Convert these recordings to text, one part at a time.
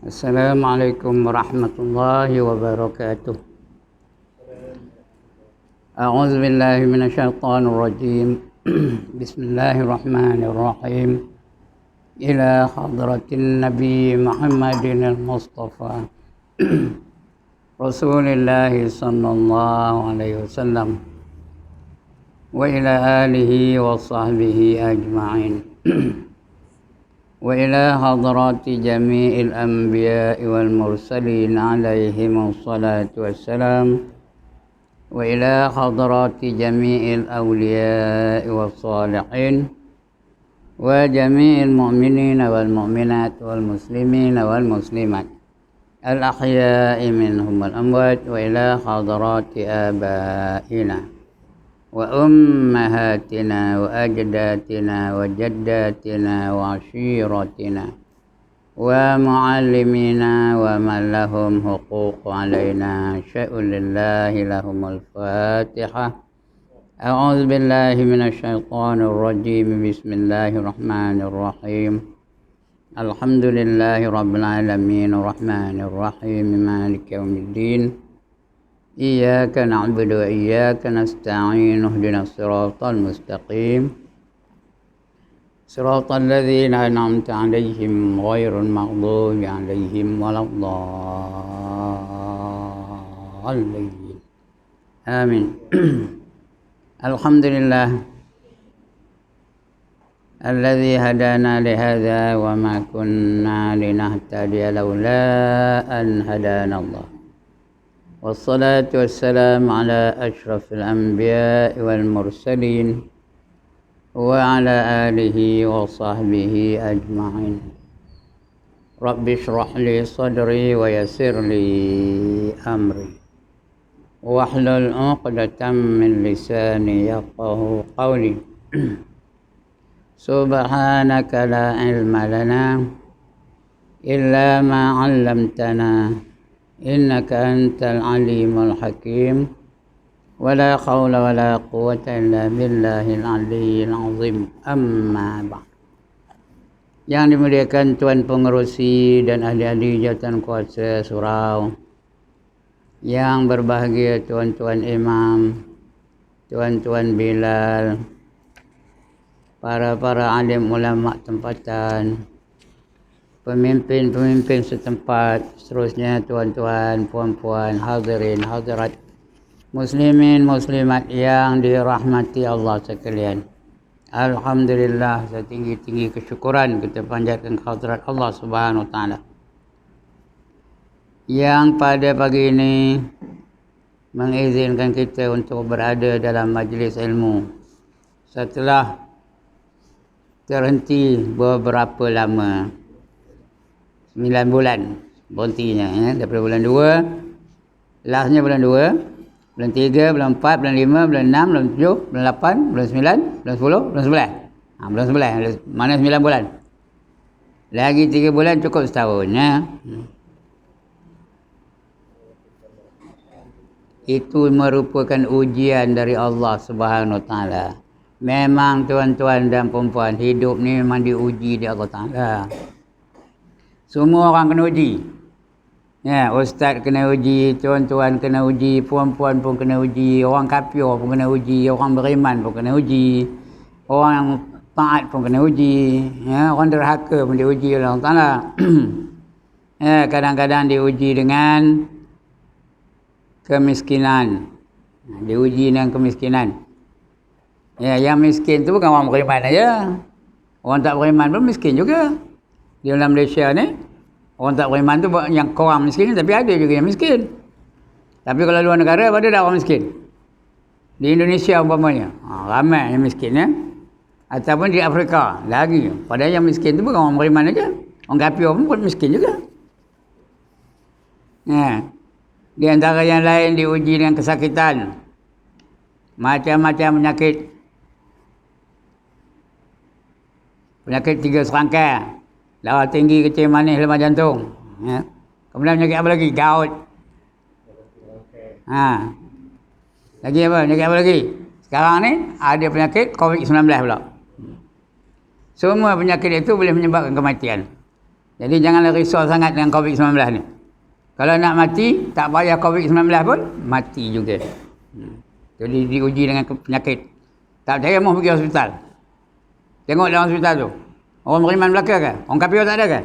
Assalamualaikum warahmatullahi wabarakatuh. A'udzu billahi minasyaitonir rajim. Bismillahirrahmanirrahim. Ila hadratin Nabi Muhammadin al-Mustafa Rasulillah sallallahu alaihi wasallam wa ila alihi wa sahbihi ajma'in. وإلى حضرات جميع الأنبياء والمرسلين عليهم الصلاة والسلام وإلى حضرات جميع الأولياء والصالحين وجميع المؤمنين والمؤمنات والمسلمين والمسلمات الأحياء منهم والأموات وإلى حضرات آبائنا وأمهاتنا وأجدادنا وجداتنا وعشيرتنا ومعلمينا ومن لهم حقوق علينا شاء لله لهم الفاتحة. أعوذ بالله من الشيطان الرجيم. بسم الله الرحمن الرحيم. الحمد لله رب العالمين الرحمن الرحيم مالك يوم الدين. إياك نعبد وإياك نستعين اهدنا الصراط المستقيم صراط الذين أنعمت عليهم غير المغضوب عليهم ولا الضالين آمين. الحمد لله الذي هدانا لهذا وما كنا لنهتدي لولا أن هدانا الله والصلاة والسلام على أشرف الأنبياء والمرسلين وعلى آله وصحبه أجمعين. رب اشرح لي صدري ويسر لي أمري واحلل عقدة من لساني يفقه قولي. سبحانك لا علم لنا إلا ما علمتنا إنك أنت العليم الحكيم ولا حول ولا قوة إلا بالله العلي العظيم. Amma ba'd. Yang dimuliakan Tuan Pengerusi dan ahli-ahli jawatan kuasa surau, yang berbahagia tuan-tuan imam, tuan-tuan bilal, para alim ulama tempatan, pemimpin-pemimpin setempat, seterusnya tuan-tuan, puan-puan, hadirin, hadirat, muslimin, muslimat yang dirahmati Allah sekalian. Alhamdulillah, setinggi-tinggi kesyukuran kita panjatkan kehadirat Allah Subhanahu Wa Taala yang pada pagi ini mengizinkan kita untuk berada dalam majlis ilmu setelah terhenti beberapa lama. 9 bulan berhentinya, daripada bulan 2, lastnya bulan 2, bulan 3, bulan 4, bulan 5, bulan 6, bulan 7, bulan 8, bulan 9, bulan 10, bulan 11. Bulan 11, mana 9 bulan? Lagi 3 bulan cukup setahun. Itu merupakan ujian dari Allah Subhanahu Wa Taala. Memang tuan-tuan dan perempuan, hidup ni memang diuji di Allah Taala. Semua orang kena uji. Ya, ustaz kena uji, tuan-tuan kena uji, puan-puan pun kena uji, orang kafir pun kena uji, orang beriman pun kena uji, orang yang taat pun kena uji, ya, orang derhaka pun diuji oleh Allah Taala. Ya, kadang-kadang diuji dengan kemiskinan. Diuji dengan kemiskinan. Ya, yang miskin tu bukan orang beriman aja. Orang tak beriman pun miskin juga. Di dalam Malaysia ni, orang tak beriman tu yang kurang miskin, tapi ada juga yang miskin. Tapi kalau luar negara, ada dah orang miskin. Di Indonesia umpamanya, ramai yang miskin, ya. Ataupun di Afrika, lagi. Padahal yang miskin tu bukan orang beriman aja. Orang kafir pun miskin juga. Ya. Di antara yang lain diuji dengan kesakitan. Macam-macam penyakit. Penyakit 3 serangkai. Darah tinggi, kecil manis, lemah jantung. Ya. Kemudian penyakit apa lagi? Gout. Lagi apa? Penyakit apa lagi? Sekarang ni ada penyakit COVID-19 pula. Semua penyakit itu boleh menyebabkan kematian. Jadi janganlah risau sangat dengan COVID-19 ni. Kalau nak mati, tak payah COVID-19 pun, mati juga. Jadi diuji dengan penyakit. Tak percaya, mau pergi hospital. Tengok dalam hospital tu. Orang beriman belaka ke? Orang kafir tak ada ke?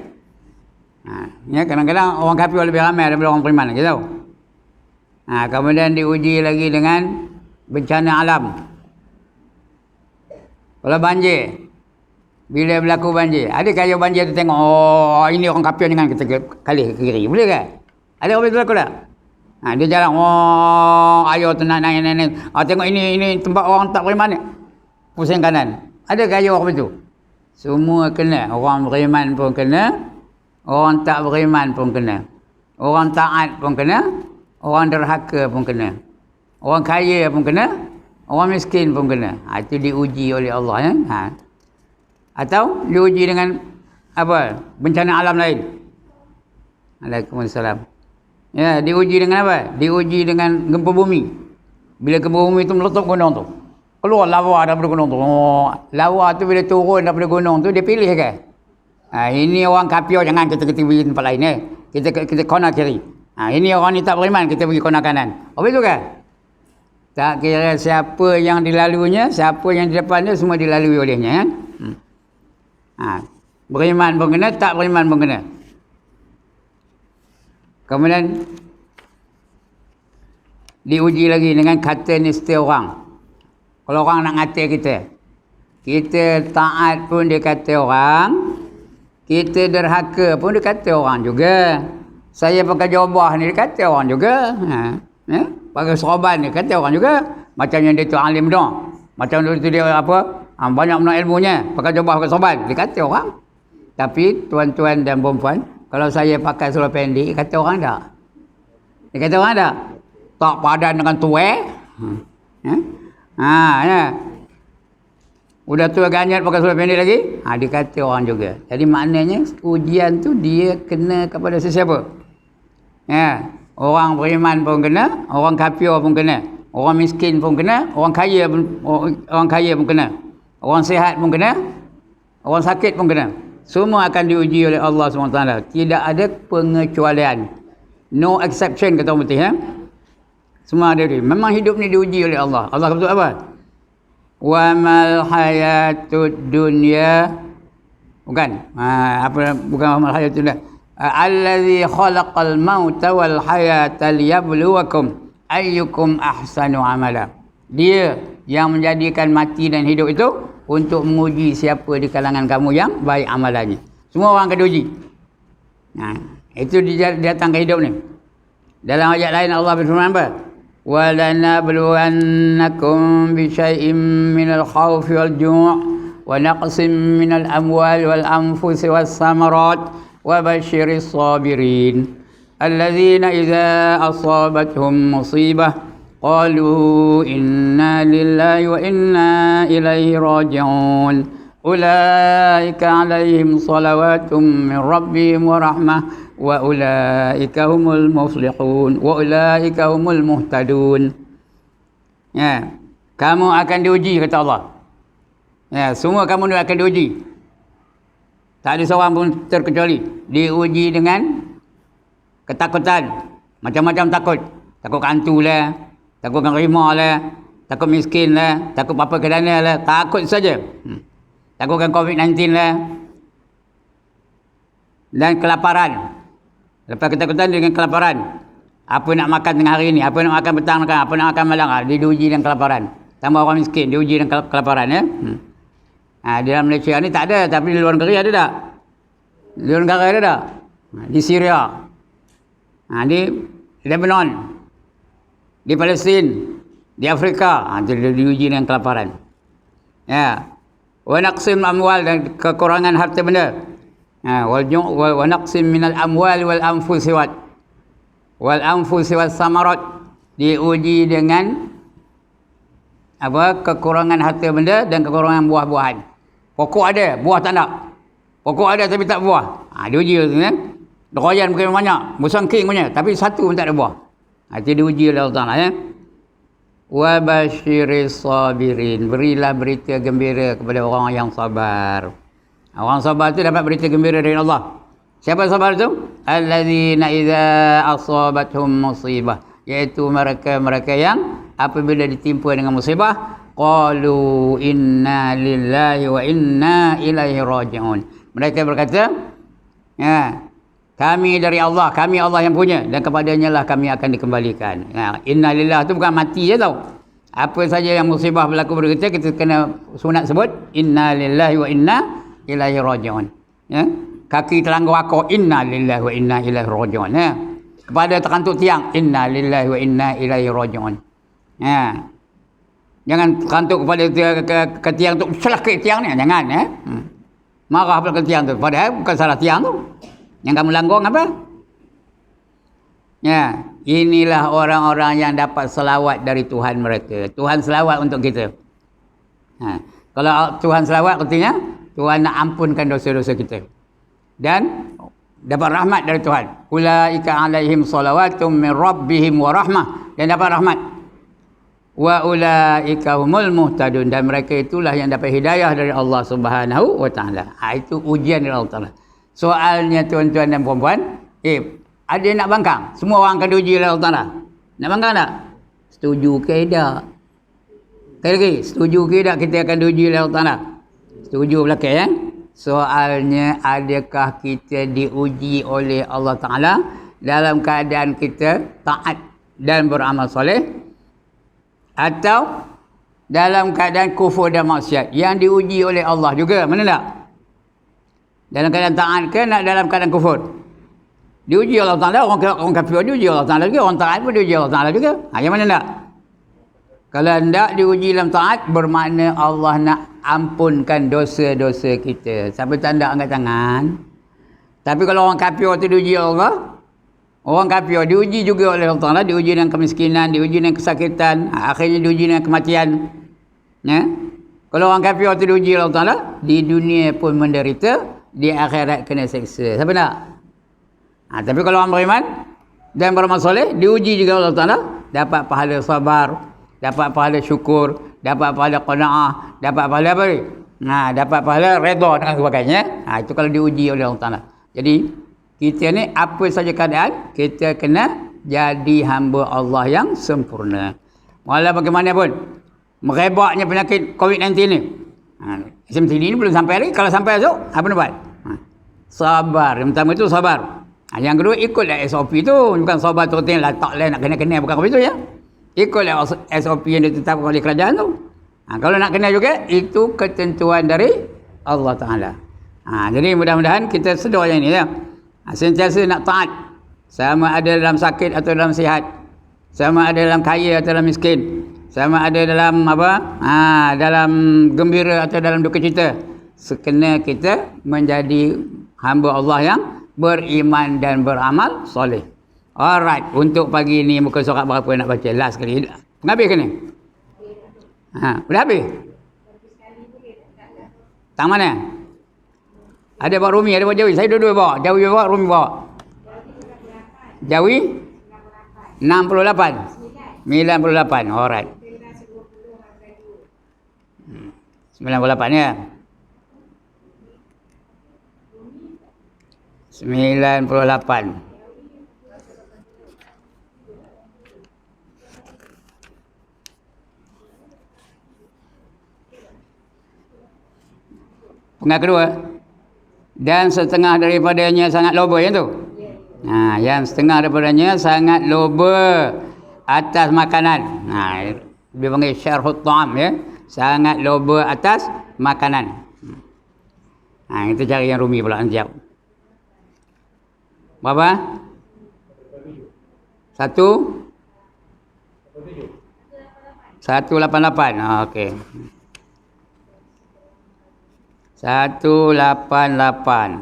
Ya, kadang-kadang orang kafir lebih ramai daripada orang beriman. Kita tahu. Kemudian diuji lagi dengan bencana alam. Kalau banjir, bila berlaku banjir, ada kaya banjir tu tengok, oh ini orang kafir dengan kita kali ke kiri. Boleh ke? Ada orang berlaku tak? Dia jalan, oh ayo tenang, tengok ini tempat orang tak beriman ni. Pusing kanan. Ada kaya orang begitu? Semua kena. Orang beriman pun kena, orang tak beriman pun kena. Orang taat pun kena, orang derhaka pun kena. Orang kaya pun kena, orang miskin pun kena. Itu diuji oleh Allah ya. Atau diuji dengan apa? Bencana alam lain. Waalaikumsalam. Ya, diuji dengan apa? Diuji dengan gempa bumi. Bila gempa bumi itu meletup gunung tu, keluar lawa daripada gunung tu. Oh, lawa tu bila turun daripada gunung tu, dia pilih ke? Ini orang kafir, jangan kita pergi tempat lain ya. Kita kona kiri. Ini orang ni tak beriman, kita pergi kona kanan. Oh betul ke? Tak kira siapa yang dilaluinya, siapa yang di depannya, semua dilalui olehnya. Beriman pun kena, tak beriman pun kena. Kemudian diuji lagi dengan kata nistia orang. Kalau orang nak ngata kita taat pun dia kata orang, kita derhaka pun dia kata orang juga. Saya pakai jubah ni dia kata orang juga. Pakai serban ni kata orang juga. Macam yang dia tu alim dah. Macam tu dia apa? Banyak benar ilmunya. Pakai jubah, pakai serban, dia kata orang. Tapi tuan-tuan dan puan-puan, kalau saya pakai seluar pendek, kata orang tak? Dia kata orang tak? Tak padan dengan tuai. Ya. Udah tua ganyat pakai seluar pendek lagi, dia kata orang juga. Jadi maknanya ujian tu dia kena kepada sesiapa. Ya. Orang beriman pun kena, orang kafir pun kena, orang miskin pun kena, orang kaya pun kena, orang sihat pun kena, orang sakit pun kena. Semua akan diuji oleh Allah SWT. Tidak ada pengecualian. No exception kata orang putih. Semua ada dia. Memang hidup ni diuji oleh Allah. Allah kata apa? Wa mal hayatud dunya. Bukan. Bukan wa mal hayatud dunya. Allazi khalaqal mauta wal hayata liyabluwakum ayyukum ahsanu amala. Dia yang menjadikan mati dan hidup itu untuk menguji siapa di kalangan kamu yang baik amalannya. Semua orang akan diuji. Itu datang ke hidup ni. Dalam ayat lain Allah berfirman apa? Wa lanabluwannakum bi syai'in minal khawfi wal ju' wa naqsin minal amwal wal anfusi was samarat wa basyiris sabirin alladzina idza asabatuhum musibah qalu inna lillahi wa inna ilaihi raji'un ulaika alaihim salawatun min rabbihim wa rahmah wa ulaika humul muflihun wa ulaika humul muhtadun. Ya, kamu akan diuji kata Allah. Ya, semua kamu akan diuji. Tak ada seorang pun terkecuali. Diuji dengan ketakutan. Macam-macam takut. Takut hantu lah, takut harimau lah, takut miskin lah, takut apa kedana lah, takut saja. Takutkan COVID-19 lah. Dan kelaparan. Lepas ketakutan dengan kelaparan. Apa nak makan tengah hari ni, apa nak makan petang, apa nak makan malam, diuji dengan kelaparan. Tambah orang miskin, diuji dengan kelaparan ya. Di dalam Malaysia ni tak ada, tapi di luar negeri ada tak? Di luar negara ada tak? Di Syria. Di Lebanon. Di Palestin, di Afrika, diuji dengan kelaparan. Ya. Wa naqsim amwal, dan kekurangan harta benda. Wa naqsim minal amwal wal anfusi wal anfusi was samarat, diuji dengan apa? Kekurangan harta benda dan kekurangan buah-buahan. Pokok ada, buah tak ada. Pokok ada tapi tak buah. Diuji tu kan. Doyan mungkin banyak, musangking punya, tapi satu pun tak ada buah. Itu diuji oleh Allah Taala ya. Wa basyiris sabirin, berilah berita gembira kepada orang yang sabar. Orang sabar tu dapat berita gembira dari Allah. Siapa sabar tu? Alladzina idza asabathum musibah, iaitu mereka yang apabila ditimpa dengan musibah, qalu inna lillahi wa inna ilaihi raji'un. Mereka berkata, ya, kami dari Allah, kami Allah yang punya, dan kepadanya lah kami akan dikembalikan. Inna lillahi tu bukan mati je tau. Apa saja yang musibah berlaku pada kita kena sunat sebut inna lillahi wa inna ilaihi raji'un. Ya. Kaki terlanggar wakor, inna lillahi wa inna ilaihi raji'un. Ya. Kepada terkantuk tiang, inna lillahi wa inna ilaihi raji'un. Ya. Jangan terkantuk kepada ke tiang tu, salah ke tiang ni, jangan. Ya. Marah pula ke tiang tu, padahal bukan salah tiang tu. Yang kamu langgar apa? Ya, inilah orang-orang yang dapat selawat dari Tuhan mereka. Tuhan selawat untuk kita. Kalau Tuhan selawat, artinya Tuhan nak ampunkan dosa-dosa kita. Dan dapat rahmat dari Tuhan. Ulaika alaihim salawatum min rabbihim wa rahmah. Dan dapat rahmat. Wa ulaika humul muhtadun. Dan mereka itulah yang dapat hidayah dari Allah Subhanahu wa taala. Itu ujian dari Allah Taala. Soalnya tuan-tuan dan puan-puan, ada yang nak bangkang? Semua orang akan diuji oleh Allah Taala. Nak bangkang tak? Setuju ke tak? Sekali lagi, setuju ke tak kita akan diuji oleh Allah Taala? Setuju belakang ya? Soalnya, adakah kita diuji oleh Allah Ta'ala dalam keadaan kita taat dan beramal soleh, atau dalam keadaan kufur dan maksiat yang diuji oleh Allah juga? Mana tak? Dalam keadaan taat ke nak dalam keadaan kufur? Diuji Allah Ta'ala, orang kafir diuji Allah Ta'ala juga, orang taat pun diuji Allah Ta'ala juga. Yang mana tak? Kalau tidak diuji dalam taat, bermakna Allah nak ampunkan dosa-dosa kita. Sampai tanda angkat tangan. Tapi kalau orang kafir tu diuji Allah, orang kafir diuji juga oleh Allah Ta'ala, diuji dengan kemiskinan, diuji dengan kesakitan, akhirnya diuji dengan kematian. Ya? Kalau orang kafir tu diuji oleh Allah Ta'ala, di dunia pun menderita, di akhirat kena seksa. Siapa nak? Tapi kalau orang beriman dan beramal soleh, diuji juga oleh Allah Ta'ala, dapat pahala sabar, dapat pahala syukur, dapat pahala qanaah, dapat pahala apa ni? Dapat pahala redha dengan sebagainya. Itu kalau diuji oleh Allah Ta'ala. Jadi, kita ni apa saja keadaan, kita kena jadi hamba Allah yang sempurna. Walau bagaimanapun, merebaknya penyakit COVID-19 ni. SMTD ni belum sampai lagi. Kalau sampai esok, apa nak buat? Sabar. Yang pertama itu sabar. Yang kedua, ikutlah SOP tu. Bukan sabar terus letak lah nak kena-kena. Bukan apa itu ya. Ikutlah SOP yang ditetapkan oleh kerajaan tu. Kalau nak kena juga, itu ketentuan dari Allah Ta'ala. Jadi mudah-mudahan kita sedar yang ini ya. Sentiasa nak taat. Sama ada dalam sakit atau dalam sihat. Sama ada dalam kaya atau dalam miskin. Sama ada dalam apa? Dalam gembira atau dalam duka cita. Sekena kita menjadi hamba Allah yang beriman dan beramal soleh. Alright, untuk pagi ni muka surat berapa nak baca? Last sekali. Habis ke ni? Dah habis? Tang mana? Ada bawa Rumi, ada bawa Jawi. Saya dua-dua bawa. Jawi bawa, Rumi bawa. Jawi? 68. 98. Alright. 98 ya. 98. Penggal kedua. Dan setengah daripadanya sangat loba yang tu. Yang setengah daripadanya sangat loba atas makanan. Dia panggil syarhut ta'am ya. Sangat loba atas makanan. Kita cari yang Rumi pula nanti jawab. Berapa? 188. Okey. 188.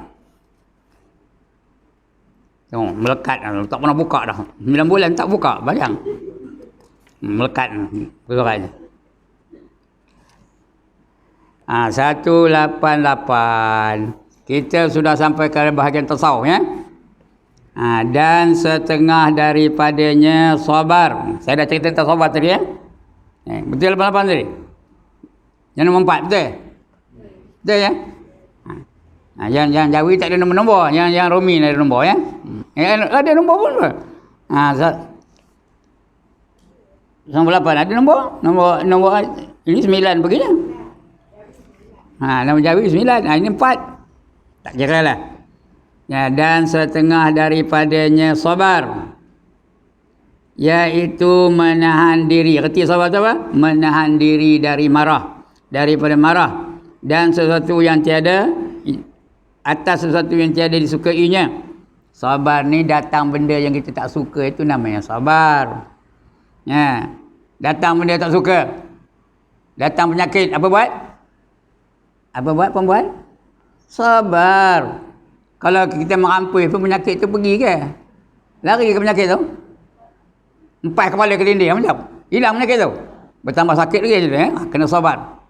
Tengok, melekat. Tak pernah buka dah. 9 bulan tak buka. Bayang. Melekat. Bergeraknya. 188. Kita sudah sampai ke bahagian tasawuf ya. Dan setengah daripadanya sabar. Saya dah cerita tentang sabar tadi ya. Betul 88 tadi? Yang nombor 4 betul? Betul ya? Yang Jawi tak ada nombor-nombor, yang Romi ada nombor ya. Ada nombor pun apa? 98 ada nombor ini 9 begini. Nama Jawi 9, ini 4. Tak kira lah. Ya, dan setengah daripadanya sabar, iaitu menahan diri. Erti sabar tu apa? Menahan diri dari marah, daripada marah dan sesuatu yang tiada, atas sesuatu yang tiada disukainya. Sabar ni datang benda yang kita tak suka, itu namanya sabar. Ya. Datang benda tak suka, datang penyakit, apa buat? Apa buat perempuan? Sabar. Kalau kita merampui pun penyakit tu pergi ke? Lari ke penyakit tu? Empas kepala ke dinding macam hilang penyakit tu. Bertambah sakit lagi je kena sabar.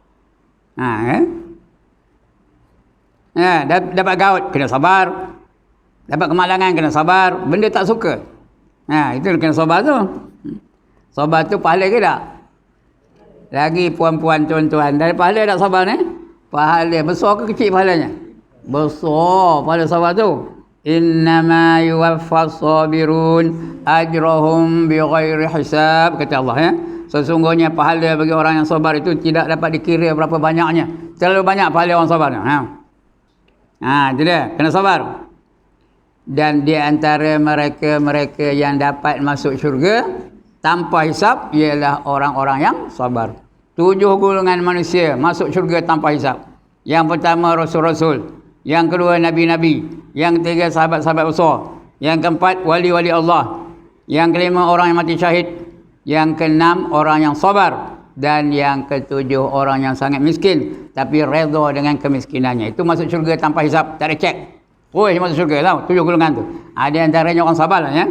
Dapat gout kena sabar. Dapat kemalangan kena sabar. Benda tak suka. Itu kena sabar tu. Sabar tu pahala ke tak? Lagi puan-puan tuan-tuan, dari pahala tak sabar ni? Pahala besar ke kecil pahalanya? Besar pahala sabar tu. Innama yuwaffas sabirun ajrahum bighairi hisab, kata Allah ya. Sesungguhnya pahala bagi orang yang sabar itu tidak dapat dikira berapa banyaknya. Terlalu banyak pahala orang sabar. Itu dia, kena sabar. Dan di antara mereka yang dapat masuk syurga tanpa hisab ialah orang-orang yang sabar. 7 golongan manusia masuk syurga tanpa hisab. Yang pertama rasul-rasul, yang kedua nabi-nabi, yang ketiga sahabat-sahabat besar, yang keempat wali-wali Allah, yang kelima orang yang mati syahid, yang keenam orang yang sabar, dan yang ketujuh orang yang sangat miskin tapi redha dengan kemiskinannya. Itu masuk syurga tanpa hisab, tak ada cek. Terus masuk syurga tau, 7 golongan tu. Ada antaranya orang sabar lah ya.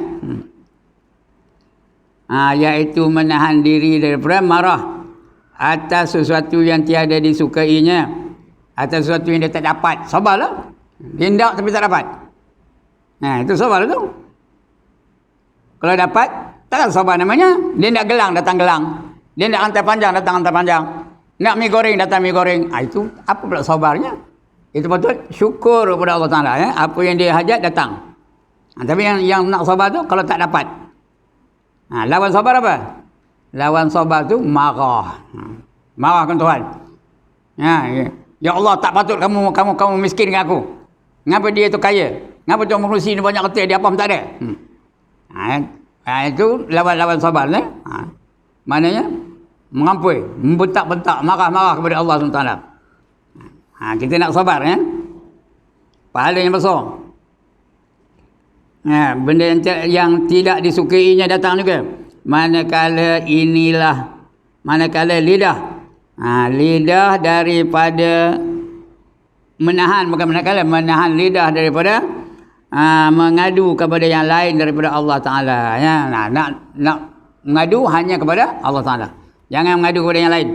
Iaitu menahan diri daripada marah atas sesuatu yang tiada disukainya, atas sesuatu yang dia tak dapat. Sabarlah. Dia hendak tapi tak dapat. Itu sabar tu. Kalau dapat, takkan sabar namanya. Dia nak gelang, datang gelang. Dia nak hantar panjang, datang hantar panjang. Nak mi goreng, datang mi goreng. Itu apa pula sabarnya? Itu patut syukur kepada Allah Ta'ala ya. Apa yang dia hajat datang. Tapi yang nak sabar tu kalau tak dapat. Lawan sabar apa? Lawan sabar tu marah. Marah kan Tuhan. Ya Allah, tak patut kamu miskin dengan aku. Ngapa dia tu kaya? Ngapa Tuan Pengerusi ni banyak kata dia apa pun tak ada? Itu lawan sabar ni. Maknanya mengampui, membentak-bentak, marah-marah kepada Allah SWT. Kita nak sabar ya. Pahala yang besar. Benda yang tidak disukainya datang juga. Manakala lidah. Lidah daripada menahan, bukan menahan lidah daripada mengadu kepada yang lain daripada Allah Ta'ala ya. Nak mengadu hanya kepada Allah Ta'ala, jangan mengadu kepada yang lain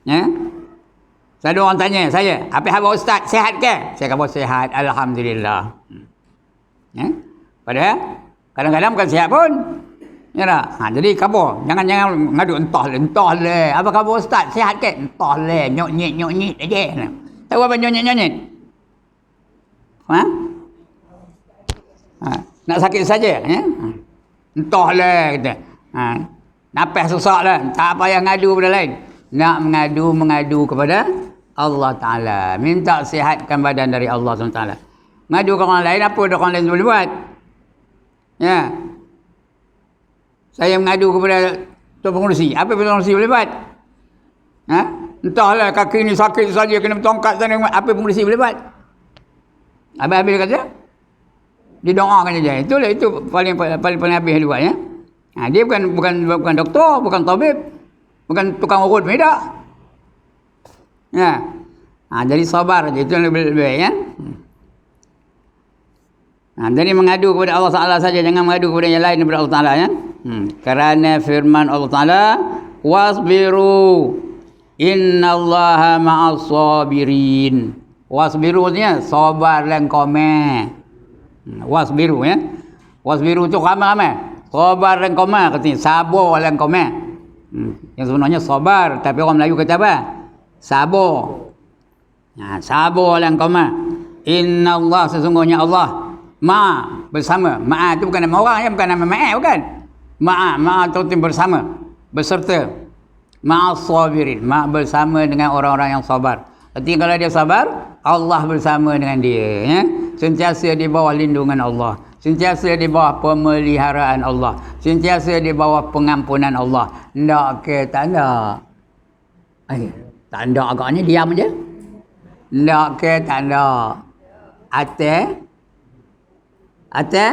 ya. Ada orang tanya saya, apa khabar Ustaz, sihat ke? Saya kata sihat, Alhamdulillah ya. Padahal kadang-kadang bukan sihat pun ya tak? Jadi khabar, jangan mengadu entah le. Apa khabar Ustaz, sihat ke? Entah le, nyok-nyit aja. Tahu apa nyonyit-nyonyit? Nak sakit saja ya? Entah lah kita. Napas susah lah. Tak payah ngadu kepada lain. Nak mengadu kepada Allah Ta'ala. Minta sihatkan badan dari Allah SWT. Ngadu ke orang lain, apa orang lain boleh buat? Ya. Saya mengadu kepada Tuan Pengerusi. Apa Tuan Pengerusi boleh buat? Entahlah, kaki ni sakit saja, kena bertongkat sana. Apa Pengerusi boleh buat? Habis-habis dia kata, dia doakan saja. Itulah, itu paling habis dia buat ya. Dia bukan doktor, bukan tabib, bukan tukang urut medak. Ya. Jadi sabar saja, itu yang lebih baik ya. Jadi mengadu kepada Allah Ta'ala saja, jangan mengadu kepada yang lain daripada Allah Ta'ala ya. Kerana firman Allah Ta'ala, wasbiru innallaha ma'as sabirin. Wasbiru artinya sabar dan qamah. Wasbiru ya. Wasbiru tu ramai-ramai. Sabar dan qamah katanya, sabar dan qamah. Yang sebenarnya sabar, tapi orang Melayu kata apa? Sabar. Sabar dan qamah. Innallah, sesungguhnya Allah bersama. Ma'a itu bukan nama orang ya, bukan nama ma'a, bukan. Ma'a itu bersama, beserta. Ma'as sabirin, bersama dengan orang-orang yang sabar. Artinya kalau dia sabar, Allah bersama dengan dia ya. Sentiasa di bawah lindungan Allah, sentiasa di bawah pemeliharaan Allah, sentiasa di bawah pengampunan Allah. Ndak ke tak ada. Tak ada agaknya diam aja. Ndak ke tak ada. Ate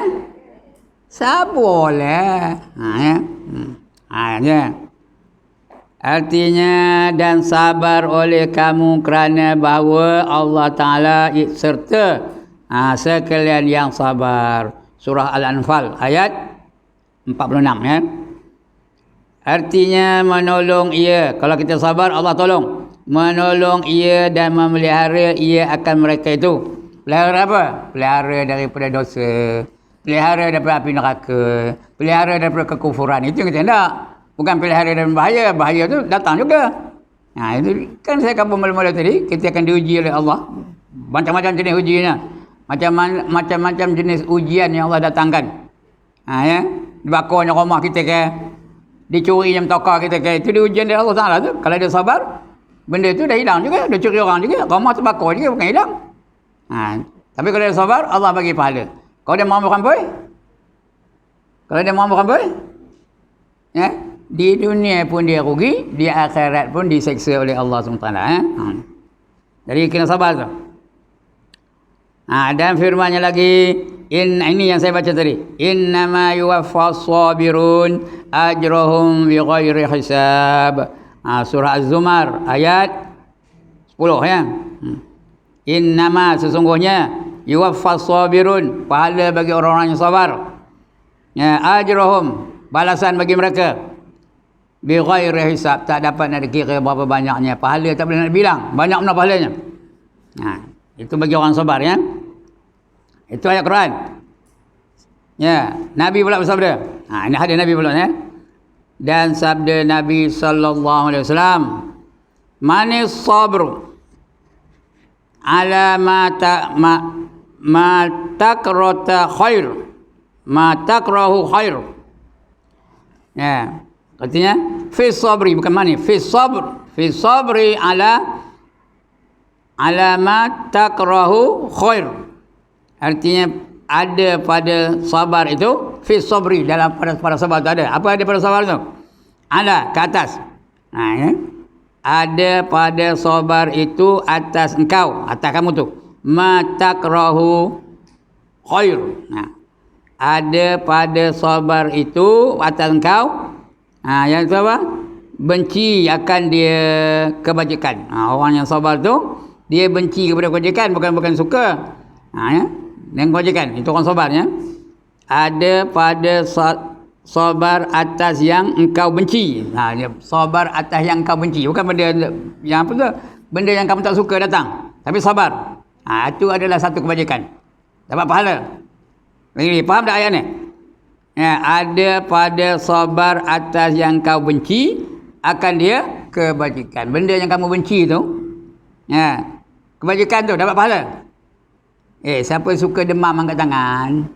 saboleh. Ya. Artinya dan sabar oleh kamu kerana bahawa Allah Ta'ala serta sekalian yang sabar. Surah Al-Anfal ayat 46 ya. Artinya menolong ia. Kalau kita sabar, Allah tolong. Menolong ia dan memelihara ia akan mereka itu. Pelihara apa? Pelihara daripada dosa, pelihara daripada api neraka, pelihara daripada kekufuran. Itu yang kita nak. Bukan pelihara dan bahaya. Bahaya tu datang juga. Itu kan saya kata mula-mula tadi, kita akan diuji oleh Allah. Macam-macam jenis ujiannya. Macam-macam jenis ujian yang Allah datangkan. Ya. Dibakarnya rumah kita ke, dicuri jam tokar kita ke, itu diujian dari Allah Ta'ala tu. Kalau dia sabar, benda tu dah hilang juga. Dia curi orang juga. Rumah terbakar juga, bukan hilang. Tapi kalau dia sabar, Allah bagi pahala. Kalau dia mahu merampoi, ya, di dunia pun dia rugi, di akhirat pun diseksa oleh Allah SWT. Jadi kena sabar tu. Dan firman-Nya lagi, ini yang saya baca tadi. Innama yuwaffas sabirun ajrahum bighairi hisab. Surah Az-Zumar ayat 10 ya. Innama, sesungguhnya, yuwaffas sabirun, pahala bagi orang-orang yang sabar. Ya, ajrahum, balasan bagi mereka. Bighairi hisab, tak dapat nak dikira berapa banyaknya. Pahala tak boleh nak bilang. Banyak mana pahalanya. Itu bagi orang sabar ya. Itu ayat Quran. Ya, Nabi pula bersabda. Ini hadis Nabi pula ya. Dan sabda Nabi sallallahu alaihi wasallam, manis sabru ala ma takrata khair, ma takrahu khair. Ya, artinya fi sabri, bukan mani, fi sabri ala ma takrahu khair. Artinya ada pada sabar itu, fi sabri, dalam pada sabar itu ada. Apa ada pada sabar itu? Ala, ke atas. Ya. Ada pada sabar itu atas engkau, atas kamu tu. Ma takrahu khair. Ada pada sabar itu atas engkau. Yang itu apa? Benci akan dia kebajikan. Orang yang sabar tu, dia benci kepada kebajikan, bukan suka. Ya. Dengan kebajikan, itu orang sabar ya. Ada pada sabar atas yang engkau benci. Sabar atas yang engkau benci, bukan benda yang apa tu, benda yang kamu tak suka datang, tapi sabar. Itu adalah satu kebajikan, dapat pahala. Faham tak ayat ni? Ya, ada pada sabar atas yang kau benci akan dia kebajikan. Benda yang kamu benci tu, ya, kebajikan tu dapat pahala. Siapa suka demam angkat tangan?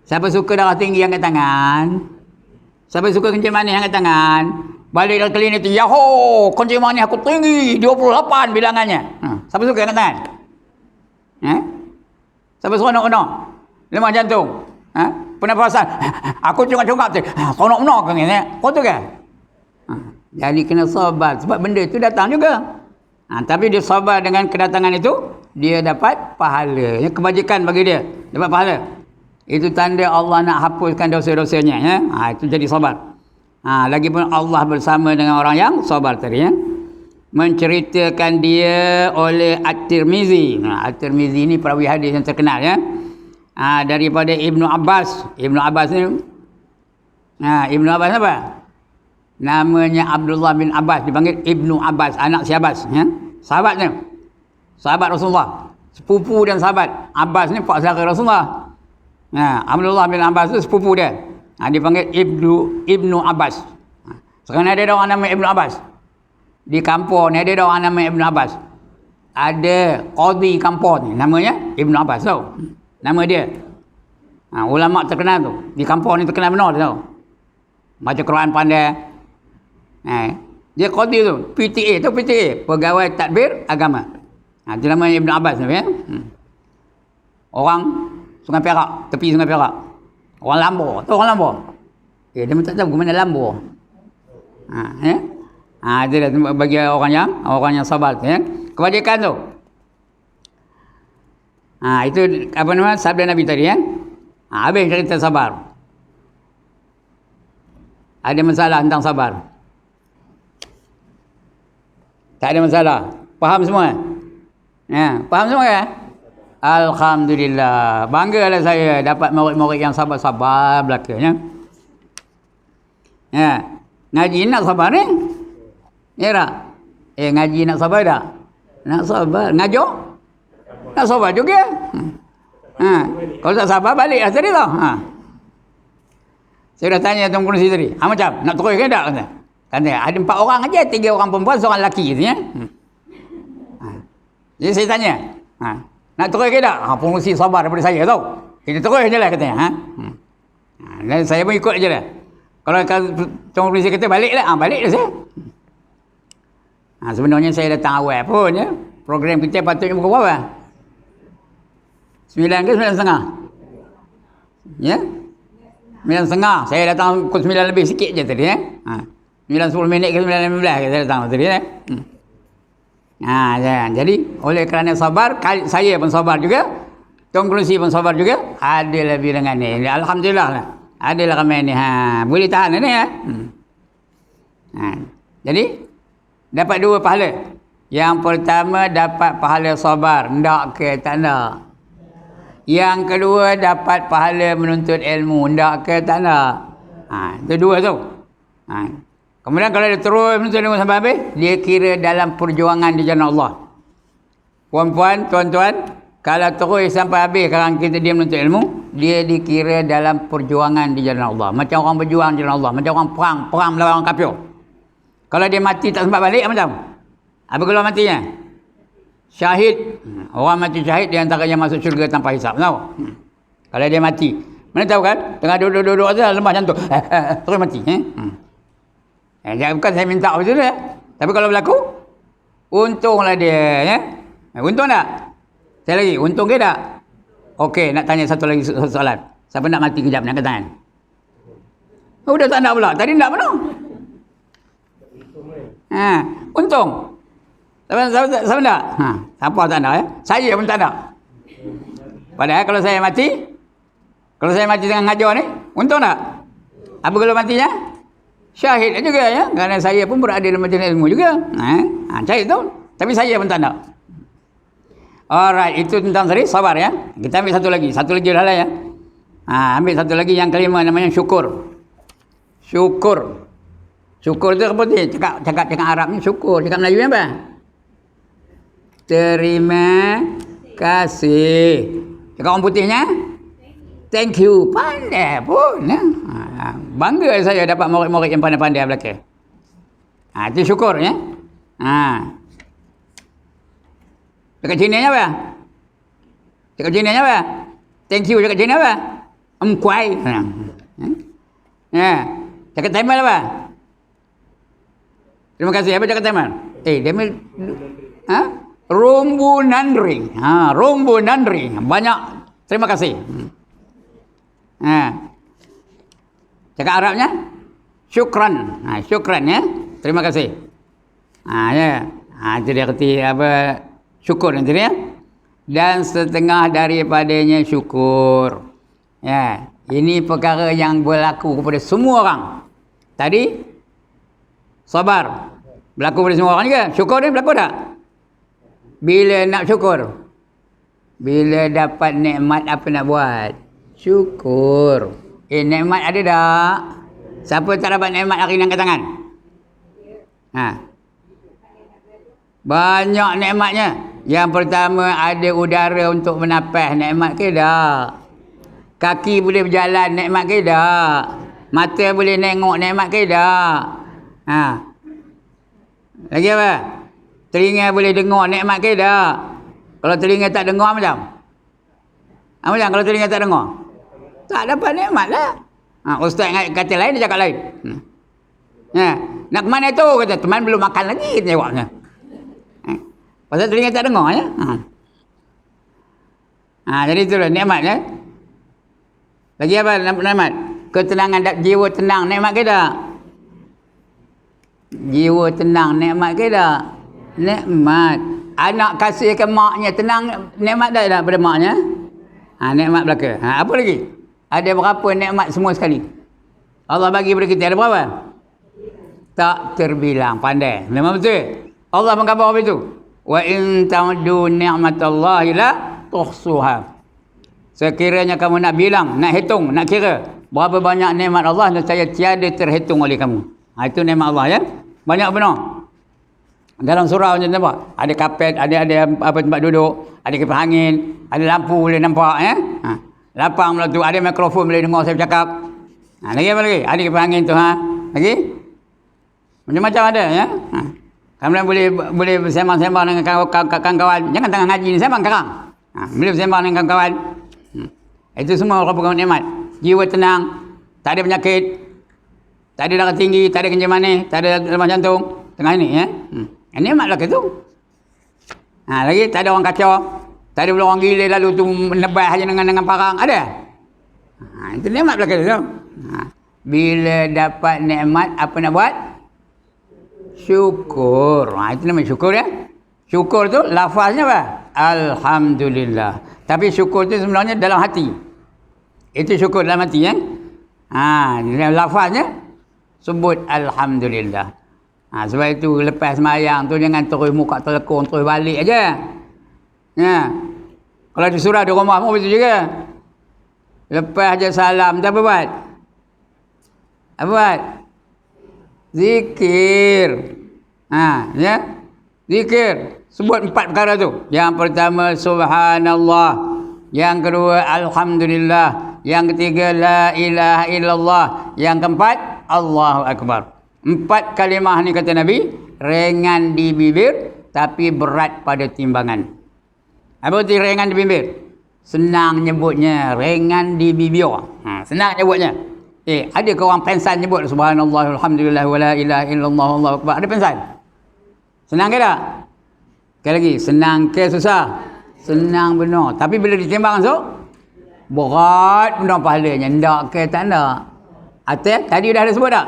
Siapa suka darah tinggi angkat tangan? Siapa suka kencing manis angkat tangan? Balik dari klinik tu, yaho, kencing manis aku tinggi 28 bilangannya. Siapa suka angkat tangan? Siapa seronok-onok? Lemah jantung? Pernafasan? Aku cungak-cungak tu, seronok-onok kan ni? Kau tu kan? Jadi kena sabar, sebab benda itu datang juga. Tapi dia sabar dengan kedatangan itu, dia dapat pahala. Kebajikan bagi dia, dapat pahala. Itu tanda Allah nak hapuskan dosa-dosanya. Ya? Itu jadi sabar. Lagipun Allah bersama dengan orang yang sabar tadi. Ya? Menceritakan dia oleh At-Tirmizi. At-Tirmizi ini perawi hadis yang terkenal. Ya? Daripada Ibnu Abbas. Ibnu Abbas ni, Ibnu Abbas apa? Namanya Abdullah bin Abbas, dipanggil Ibnu Abbas, anak si Abbas. Ya? Sahabatnya, sahabat Rasulullah, sepupu dan sahabat. Abbas ni pak saudara Rasulullah. Abdullah bin Abbas tu sepupu dia. Dipanggil Ibnu Abbas. Sekarang ada orang nama Ibnu Abbas. Di kampung ni ada orang nama Ibnu Abbas. ada qadi kampung ni, namanya Ibn Abbas tau. Nama dia. Ulama terkenal tu. Di kampung ni terkenal benar tau. Baca Quran pandai. Dia qadi tu, PTA tu, PTA, Pegawai Tadbir Agama. Itu namanya Ibn Abbas tu ya. Orang Sungai Perak, tepi Sungai Perak. Orang Lambor, tu orang Lambor. Dia tak tahu ke mana Lambor. Dia dah bagi orang yang sabar tu ya. Kebajikan tu. Itu apa nama sabda Nabi tadi ya. Habis cerita sabar. Ada masalah tentang sabar? Tak ada masalah. Faham semua? Faham semua ya? Alhamdulillah. Banggalah saya dapat murid-murid yang sabar-sabar belakangnya. Ngaji nak sabar ni? Ya tak? Ngaji nak sabar tak? Nak sabar. Ngajar? Nak sabar juga. Kalau tak sabar baliklah tadi tau. Saya dah tanya Tuan Kursi tadi. Macam nak terus ke tak? Kata ada 4 orang aja, 3 orang perempuan, seorang lelaki tu ya. Jadi saya tanya, nak terus ke tak? Pengurusi sabar daripada saya tau. Kita terus je lah katanya. Dan saya pun ikut je lah. Kalau Tuan Kursi kata balik lah, balik lah saya. Sebenarnya saya datang awal pun ya. Program kita patutnya pukul berapa? 9 ke 9.30? Ya? 9.30. Saya datang pukul 9 lebih sikit je tadi ya. 9-10 minit ke 9-15 saya datang tadi ya. Jadi oleh kerana sabar, saya pun sabar juga, Tuan Kursi pun sabar juga, ada lebih dengan ni. Alhamdulillah lah. Adalah ramai ni. Boleh tahan ni ya. Jadi dapat 2 pahala. Yang pertama dapat pahala sabar, ndak ke tak nak. Yang kedua dapat pahala menuntut ilmu, ndak ke tak nak. Itu 2 tu. Kemudian kalau dia terus menuntut ilmu sampai habis, dia kira dalam perjuangan di jalan Allah. Puan-puan, tuan-tuan, kalau terus sampai habis sekarang kita dia menuntut ilmu, dia dikira dalam perjuangan di jalan Allah. Macam orang berjuang di jalan Allah, macam orang perang melawan orang kafir. Kalau dia mati tak sempat balik macam? Apa kalau matinya? Syahid. Orang mati syahid di antaranya masuk syurga tanpa hisap, tahu? Kalau dia mati. Mana tahu kan? Tengah duduk-duduk saja lemah jantung. Terus mati. Bukan saya minta betul ya. Tapi kalau berlaku, untunglah dia ya. Untung tak? Saya lagi, untung ke tak? Okey, nak tanya satu lagi soalan. Siapa nak mati kejap nak angkat tangan? Udah tak nak pula. Tadi nak mana? Untung. Siapa tak? Siapa tak nak ya? Saya pun tak nak. Padahal kalau saya mati tengah ngajar ni, untung tak? Apa kalau matinya? Syahid juga ya. Kerana saya pun berada dalam majlis ilmu juga. Syahid tu. Tapi saya pun tak nak. Alright, itu tentang tadi sabar ya. Kita ambil satu lagi dah lah ya. Ambil satu lagi yang kelima namanya syukur. Syukur tu apa dia? Cakap Arab ni syukur. Cakap Melayu apa? Terima kasih. Cakap orang putihnya? Thank you. Pandai pun. Bangga saya dapat murid-murid yang pandai-pandai belakang. Itu syukur ya. Cakap Cina apa? Thank you cakap Cina apa? Kuai. Cakap Taiman apa? Terima kasih. Apa cakap Taiman? Dia Rombo Nandri. Rombo Nandri. Banyak terima kasih. Cakap Arabnya syukran. Syukran ya. Terima kasih. Ya. Itu dia kata apa syukur nanti ya. Dan setengah daripadanya syukur. Ya, ini perkara yang berlaku kepada semua orang. Tadi sabar berlaku pada semua orang juga. Syukur ni berlaku tak? Bila nak syukur? Bila dapat nikmat apa nak buat? Syukur. Nikmat ada tak? Siapa tak dapat nikmat hari ni angkat tangan? Banyak nikmatnya. Yang pertama ada udara untuk bernapas, nikmat ke tak? Kaki boleh berjalan, nikmat ke tak? Mata boleh tengok, nikmat ke tak? Lagi apa? Telinga boleh dengar nikmat ke tak? Kalau telinga tak dengar macam? Macam kalau telinga tak dengar? Tak dapat nikmat lah. Ustaz kata lain, dia cakap lain. Nak ke mana tu? Kata, teman belum makan lagi, kita jawabnya. Pasal telinga tak dengar ya. Jadi itulah nikmat ya. Lagi apa nikmat? Ketenangan jiwa tenang, nikmat ke tak? Jiwa tenang, nikmat ke tak? Nikmat. Anak kasih ke maknya tenang, nikmat dah pada maknya. Nikmat belaka. Apa lagi? Ada berapa nikmat semua sekali? Allah bagi kepada kita ada berapa? Tak terbilang. Pandai. Memang betul. Allah mengkhabar apa itu? Wa in ta'uddu ni'matallahi la tuhsuha. Sekiranya kamu nak bilang, nak hitung, nak kira berapa banyak nikmat Allah, nescaya tiada terhitung oleh kamu. Itu nikmat Allah ya. Banyak benar. Dalam surah macam nampak, ada kapet, ada apa tempat duduk, ada kipas angin, ada lampu boleh nampak ya. Lapang pula tu, ada mikrofon boleh dengar saya bercakap. Lagi apa lagi? Ada kipas angin tu Lagi? Macam-macam ada ya. Kemudian boleh bersembang-sembang dengan kawan-kawan. Jangan tengah ngaji ni sembang sekarang. Boleh bersembang dengan kawan-kawan. Itu semua merupakan nikmat. Jiwa tenang, tak ada penyakit, tak ada darah tinggi, tak ada kencing manis, tak ada lemah jantung tengah ini ya. Nikmat lah ke tu. Lagi tak ada orang kacau, tak ada pula orang gila lalu tu menebas aja dengan parang, ada. Itu nikmat lah ke tu. Bila dapat nikmat apa nak buat? Syukur. Itu namanya syukur ya. Syukur tu lafaznya apa? Alhamdulillah. Tapi syukur tu sebenarnya dalam hati. Itu syukur dalam hati ya. Lafaznya sebut Alhamdulillah. Sebab itu lepas sembahyang tu jangan terus muka telekung terus balik aja. Kalau disuruh di rumah pun begitu juga. Lepas aja salam tak apa buat? Apa buat? Zikir. Ya. Zikir. Sebut 4 perkara tu. Yang pertama subhanallah. Yang kedua alhamdulillah. Yang ketiga la ilaha illallah. Yang keempat Allahu akbar. 4 kalimah ni kata Nabi, ringan di bibir tapi berat pada timbangan. Apa itu ringan di bibir? Senang nyebutnya, ringan di bibir. Senang nyebutnya. Ada ke orang pensan nyebut subhanallah alhamdulillah wa la ilaha illallah Allahu akbar? Ada pensan? Senang ke tak? Sekali lagi, senang ke susah? Senang benar. Tapi bila ditimbang so, berat benar pahalanya. Ndak ke tak nak? Atas tadi dah ada sebut tak?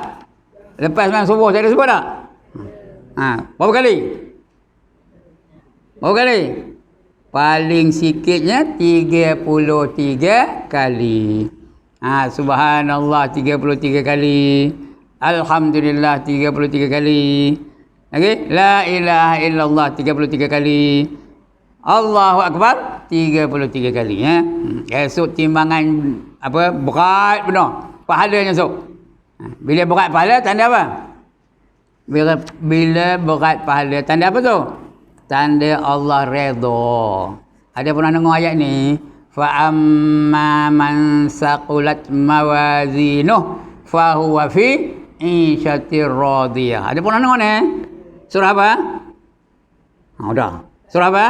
Lepas sembahyang subuh saya ada sebut tak? Berapa kali? Berapa kali? Paling sikitnya 33 kali. Subhanallah 33 kali. Alhamdulillah 33 kali. Okey, la ilaha illallah 33 kali. Allahu akbar 33 kali ya. Esok timbangan apa berat benar. Pahalanya esok. Bila berat pahala tanda apa? Bila berat pahala tanda apa tu? Tanda Allah redha. Ada pernah dengar ayat ni? Fa amma man saqulat mawazinuh fa huwa fi 'ishatir radiyah. Ada pernah dengar ni? Surah apa? Udah. Surah apa?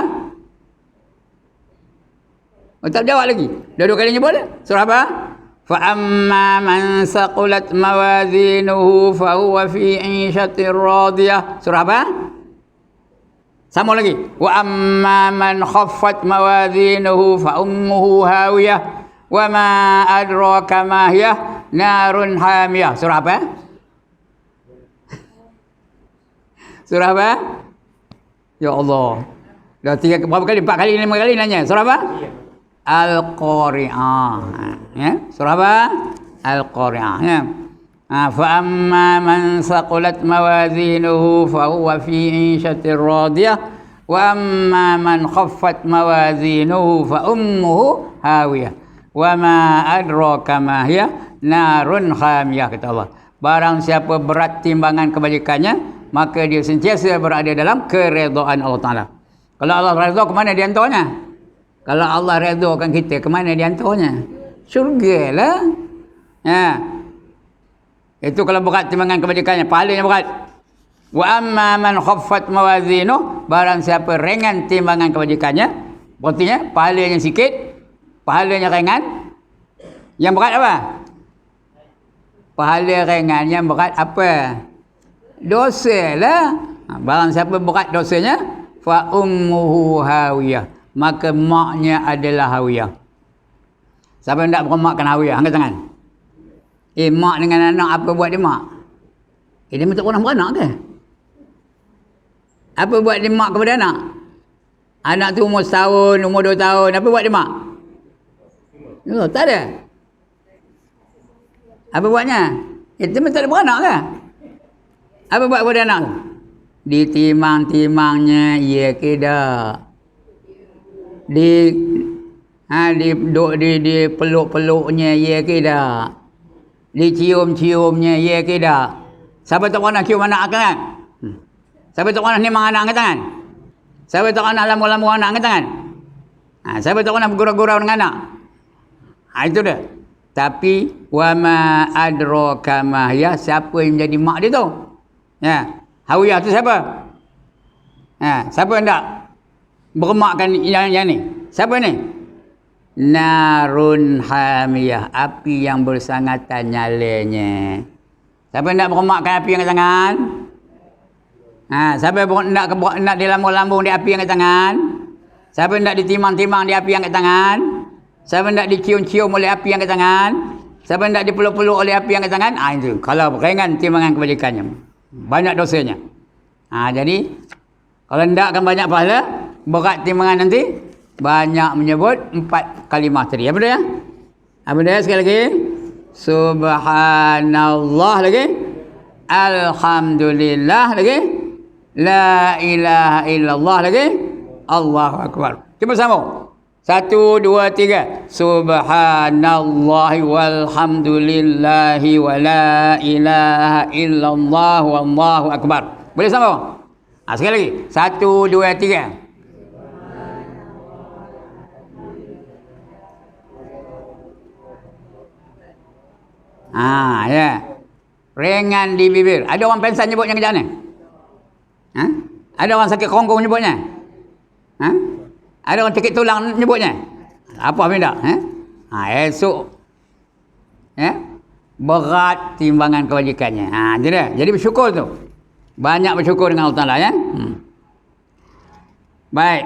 Tak jawab lagi. Dah 2 kali nyebut. Surah apa? Fa amma man saqulat mawazinuhu fa huwa fi 'ishatir radiyah. Surah apa? Sama lagi. Wa amma man khaffat mawazinuhu fa ummuhu hawiyah wa ma adraka ma hiya narun hamiyah. Surah apa? Surah apa? Ya Allah. Dah 3 berapa kali? 4 kali, 5 kali nanya. Surah apa? Al-Qari'ah. Ya, surah apa? Al-Qari'ah ya. Fa amma man saqulat mawazinuhu fa huwa fi 'ishatir radiyah wa amma man khaffat mawazinuhu fa ummuhu hawiyah wa ma adraka ma hiya narun hamiyah, kata Allah. Barang siapa berat timbangan kebajikannya, maka dia sentiasa berada dalam keredaan Allah Taala. Kalau Allah redha, ke mana dia hantarnya? Kalau Allah redakan kita, ke mana dia hantarnya? Syurgalah. Ya. Itu kalau berat timbangan kebajikannya, pahalanya berat. Wa amma man khaffat mawazinuh, barang siapa ringan timbangan kebajikannya, artinya pahalanya sikit, pahalanya ringan. Yang berat apa? Pahala ringan, yang berat apa? Dosa lah. Barang siapa berat dosanya, fa ummuhu hawiyah, maka maknya adalah hawiyah. Siapa yang tak bermakkan hawiyah? Angkat tangan. Mak dengan anak apa buat dia mak? Dia minta orang beranak ke? Apa buat dia mak kepada anak? Anak tu umur setahun, umur 2 tahun, apa buat dia mak? Oh, tak ada. Apa buatnya? Dia minta dia beranak ke? Apa buat kepada anak tu? Ditimang-timangnya, ya ke tak? Di peluk-peluknya, ya ke tak? Dicium-ciumnya, ya ke tak? Siapa tak pernah cium anak kan? Siapa tak pernah nimang anak angkat tangan? Siapa tak pernah lambu-lambu anak angkat tangan? Siapa tak pernah bergurau-gurau dengan anak? Itu dia. Tapi wa ma adraka ma hiya, siapa yang menjadi mak dia tu? Ya. Hawiyah tu siapa? Siapa yang tak bermakkan yang ni? Siapa ni? Narun hamiyah, api yang bersangatan nyalanya. Siapa yang nak bermakkan api yang kat tangan? Siapa yang nak dilambung-lambung di api yang kat tangan? Siapa yang nak ditimang-timang di api yang kat tangan? Siapa yang nak dicium-cium oleh api yang kat tangan? Siapa yang nak dipeluk-peluk oleh api yang kat tangan? Itu. Kalau ringan timbangan kebajikannya, banyak dosanya. Jadi, kalau tidak akan banyak pahala, berat timbangan nanti, banyak menyebut 4 kalimah tadi. Apa dia? Apa dia sekali lagi? Subhanallah lagi, alhamdulillah lagi, la ilaha illallah lagi, Allahu akbar. Cuba sambung. 1, 2, 3. Subhanallah walhamdulillahi wa la ilaha illallah wallahu akbar. Boleh sambung? Sekali lagi. 1, 2, 3. Ya. Ringan di bibir. Ada orang pensan nyebutnya kejap ni? Ada orang sakit kerongkong nyebutnya? Ada orang sakit tulang nyebutnya? Apa benda? Esok berat timbangan kebajikannya. Jadi bersyukur tu. Banyak bersyukur dengan Allah Ta'ala ya. Baik.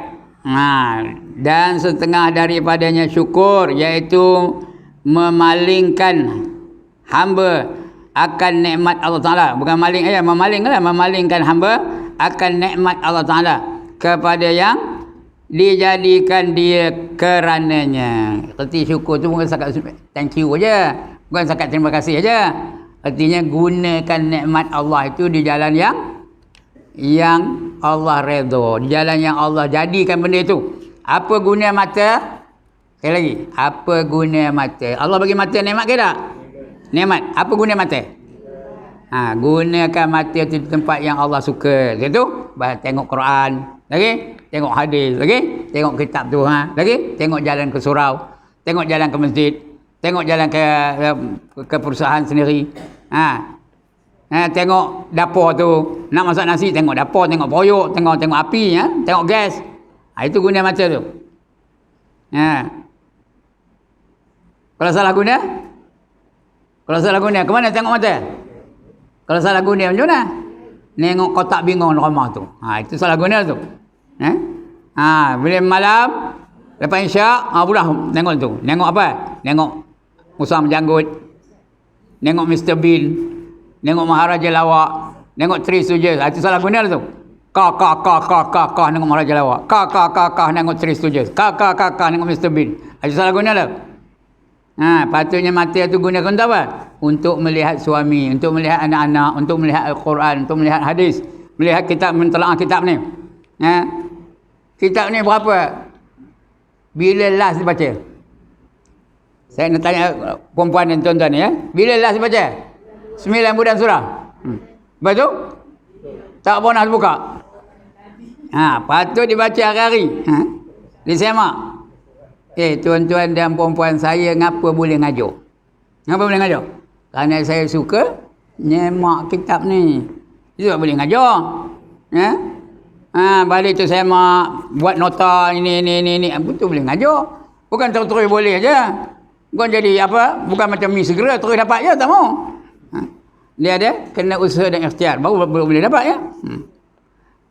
Dan setengah daripadanya syukur, iaitu memalingkan hamba akan nikmat Allah Ta'ala. Bukan maling, memalingkan hamba akan nikmat Allah Ta'ala kepada yang dijadikan dia kerananya. Erti syukur tu bukan sakat thank you aja, bukan sakat terima kasih aja. Artinya gunakan nikmat Allah itu di jalan yang Allah redha, di jalan yang Allah jadikan benda itu. Apa guna mata? Sekali lagi, apa guna mata? Allah bagi mata nikmat ke tak? Nikmat. Apa guna mata? Gunakan mata itu di tempat yang Allah suka. Itu tengok Quran, lagi tengok hadis, lagi tengok kitab tu, lagi tengok jalan ke surau, tengok jalan ke masjid, tengok jalan ke perusahaan sendiri. Tengok dapur tu, nak masak nasi tengok dapur, tengok periuk, tengok api, tengok gas. Itu guna mata tu. Kalau salah guna? Kalau salah guna, ke mana tengok mata? Kalau salah guna macam mana? Nengok kotak bingung rumah tu. Itu salah guna tu. Bila malam, lepas isyak, pula tengok tu. Tengok apa? Tengok Musang Janggut. Tengok Mr. Bean. Tengok Maharaja Lawak. Tengok Three Stooges. Itu salah guna tu. Kah, tengok Maharaja Lawak. Kah, tengok Three Stooges. Kah, tengok Mr. Bean. Itu salah guna tu. Patutnya mata itu gunakan untuk apa? Untuk melihat suami, untuk melihat anak-anak, untuk melihat Al-Quran, untuk melihat hadis, melihat kitab, mentelaah kitab ni. Kitab ni berapa? Bila last dibaca? Saya nak tanya perempuan dan tuan-tuan ni ya. Bila last dibaca? 9 bulan surah. Betul? Tak pernah buka. Patut dibaca hari-hari. Disemak. Tuan-tuan dan perempuan, saya ngapa boleh ngajar? Ngapa boleh ngajar? Kerana saya suka nyemak kitab ni. Itu tak boleh ngajar. Ya? Balik tu saya mak buat nota ini. Betul boleh ngajar. Bukan terus boleh aja. Bukan jadi apa? Bukan macam mi segera terus dapat je, tak mau. Dia ada kena usaha dan ikhtiar baru boleh dapat ya.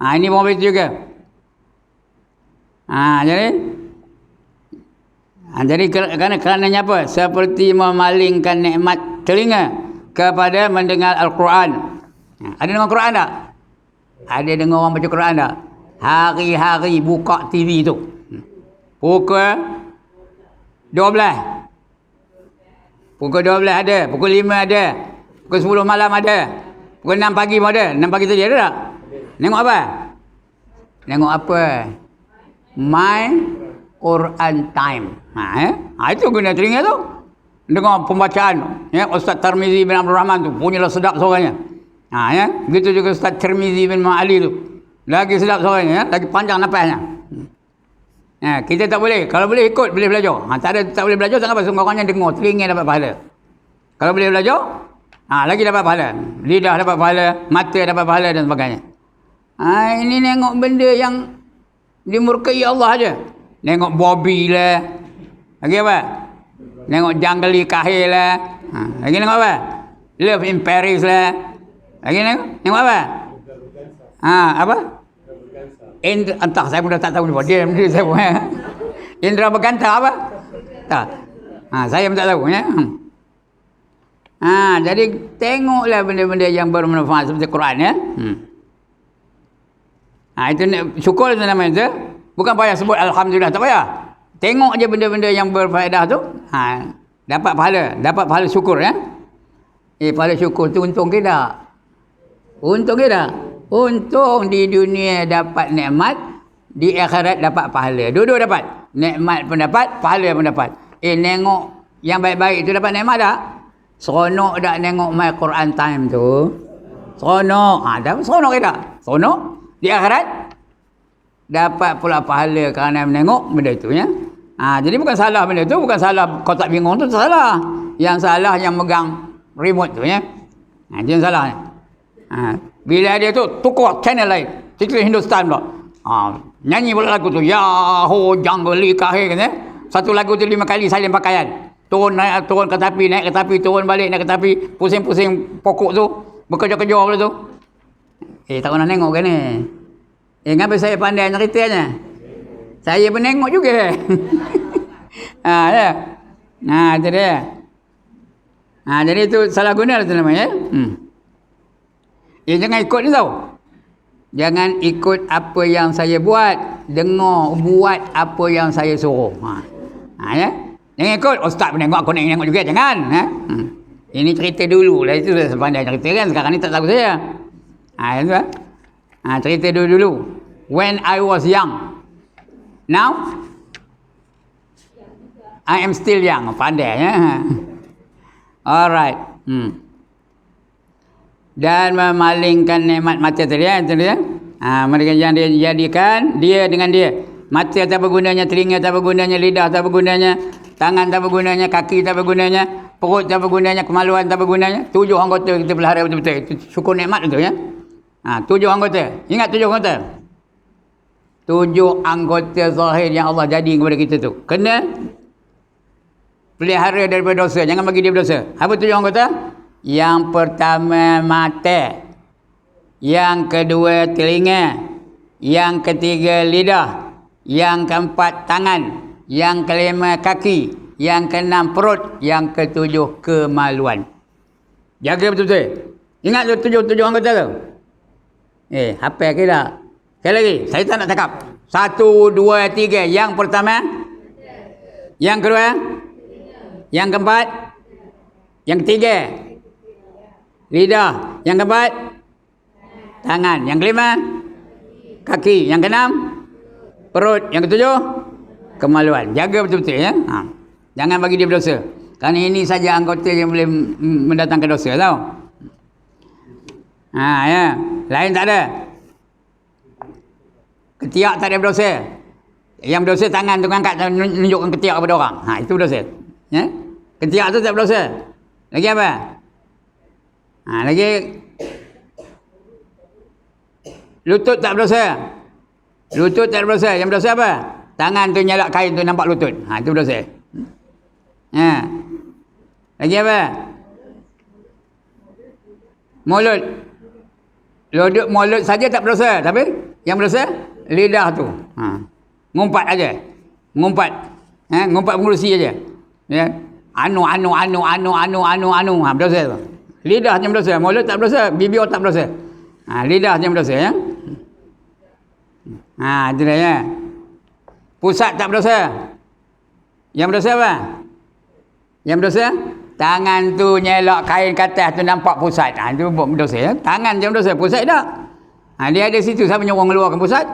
Ini pun begitu juga. Jadi kerana apa? Seperti memalingkan nikmat telinga kepada mendengar Al-Quran. Ada dengar Quran tak? Ada dengar orang baca Quran tak? Hari-hari buka TV tu. Pukul 12. Pukul 12 ada, pukul 5 ada, pukul 10 malam ada, pukul 6 pagi pun ada. 6 pagi tadi ada tak? Tengok apa? Tengok apa? My Quran Time. Itu guna telinga tu. Dengar pembacaan. Ya, Ustaz Tirmizi bin Abdul Rahman tu. Punyalah sedap suaranya. Begitu juga Ustaz Tirmizi bin Ma'ali tu. Lagi sedap suaranya. Lagi panjang napasnya. Kita tak boleh. Kalau boleh ikut, boleh belajar. Tak boleh belajar, tak apa. Orangnya dengar, telinga dapat pahala. Kalau boleh belajar, lagi dapat pahala. Lidah dapat pahala, mata dapat pahala dan sebagainya. Ini tengok benda yang dimurkai Allah aja. Tengok Bobby lah. Lagi apa? Tengok Jungle Kahil lah. Lagi tengok apa? Love in Paris lah. Lagi tengok apa? Apa? Entah saya pun dah tak tahu dia saya pun. Indra Berkanta apa? Tak. Saya pun tak tahu ya. Jadi tengoklah benda-benda yang bermanfaat seperti Quran ya. Itu syukur itu namanya itu. Bukan payah sebut alhamdulillah, tak payah. Tengok je benda-benda yang berfaedah tu. Dapat pahala syukur ya. Pahala syukur tu untung ke tak? Untung ke tak? Untung di dunia dapat nikmat, di akhirat dapat pahala. Dua-dua dapat. Nikmat pun dapat, pahala pun dapat. Tengok yang baik-baik tu dapat nikmat tak? Seronok tak tengok My Quran Time tu? Seronok. Seronok ke tak? Seronok. Di akhirat dapat pula pahala kerana menengok benda itu ya. Jadi bukan salah benda tu, bukan salah kotak bingung tu, salah. Yang salah yang megang remote tu ya. Itu yang salah. Bila dia tu tukar channel lain, cerita Hindustan pula. Nyanyi pula lagu tu, Yahoo Jungle Kahir kan ya. Satu lagu tu 5 kali salin pakaian. Turun ke tepi, naik ke tepi, turun balik, naik ke tepi, pusing-pusing pokok tu, bekerja-kerja pula tu. Tak pernah tengok kan ni? Kenapa saya pandai ceritanya? Saya pun tengok juga. Ya. Itu dia. Jadi itu salah guna lah tu namanya. Jangan ikut ni tau. Jangan ikut apa yang saya buat. Dengar, buat apa yang saya suruh. Ya. Jangan ikut. Ustaz pun tengok, aku nak tengok juga. Jangan. Ini cerita dulu lah. Itu saya pandai cerita kan. Sekarang ni tak tahu saya. Itu lah. Cerita dulu. When I was young. Now, I am still young. Pandai ya. Alright. Dan memalingkan nikmat mata tadi ya. Mereka yang dia jadikan dia dengan dia. Mata tak bergunanya, telinga tak bergunanya, lidah tak bergunanya, tangan tak bergunanya, kaki tak bergunanya, perut tak bergunanya, kemaluan tak bergunanya. 7 anggota kita pelihara betul-betul. Itu syukur nikmat itu ya. 7 anggota. Ingat 7 anggota. 7 anggota zahir yang Allah jadi kepada kita tu. Kena pelihara daripada dosa. Jangan bagi dia berdosa. Apa 7 anggota? Yang pertama mata. Yang kedua telinga. Yang ketiga lidah. Yang keempat tangan. Yang kelima kaki. Yang keenam perut. Yang ketujuh kemaluan. Jaga betul-betul. Ingat tu 7 anggota tu? Hafal ke tak? Sekali lagi, saya tak nak cakap. 1, 2, 3. Yang pertama. Yang kedua. Yang keempat. Yang ketiga. Lidah. Yang keempat. Tangan. Yang kelima. Kaki. Yang keenam. Perut. Yang ketujuh. Kemaluan. Jaga betul-betul ya. Jangan bagi dia berdosa. Kerana ini saja anggota yang boleh mendatangkan dosa tau. Ya. Lain tak ada. Ketiak tak ada berdosa. Yang berdosa tangan tu angkat menunjukkan ketiak kepada orang. Itu berdosa. Ya? Ketiak tu tak berdosa. Lagi apa? Lagi Lutut tak berdosa. Lutut tak berdosa. Yang berdosa apa? Tangan tu nyelak kain tu nampak lutut. Itu berdosa. Lagi apa? Mulut. Mulut saja tak berdosa. Tapi yang berdosa lidah tu. Ngumpat aja. Ngumpat. Ngumpat pengurusi aja. Ya. Anu. Berdosa tu. Lidah yang berdosa. Mulut tak berdosa. Bibir tak berdosa. Lidah yang berdosa. Ya. Itu dah ya. Pusat tak berdosa. Yang berdosa apa? Yang berdosa? Tangan tu nyelak kain ke atas tu nampak pusat. Itu berdosa ya. Tangan je berdosa. Pusat tak. Dia ada situ. Siapa nyuruh ngeluarkan pusat?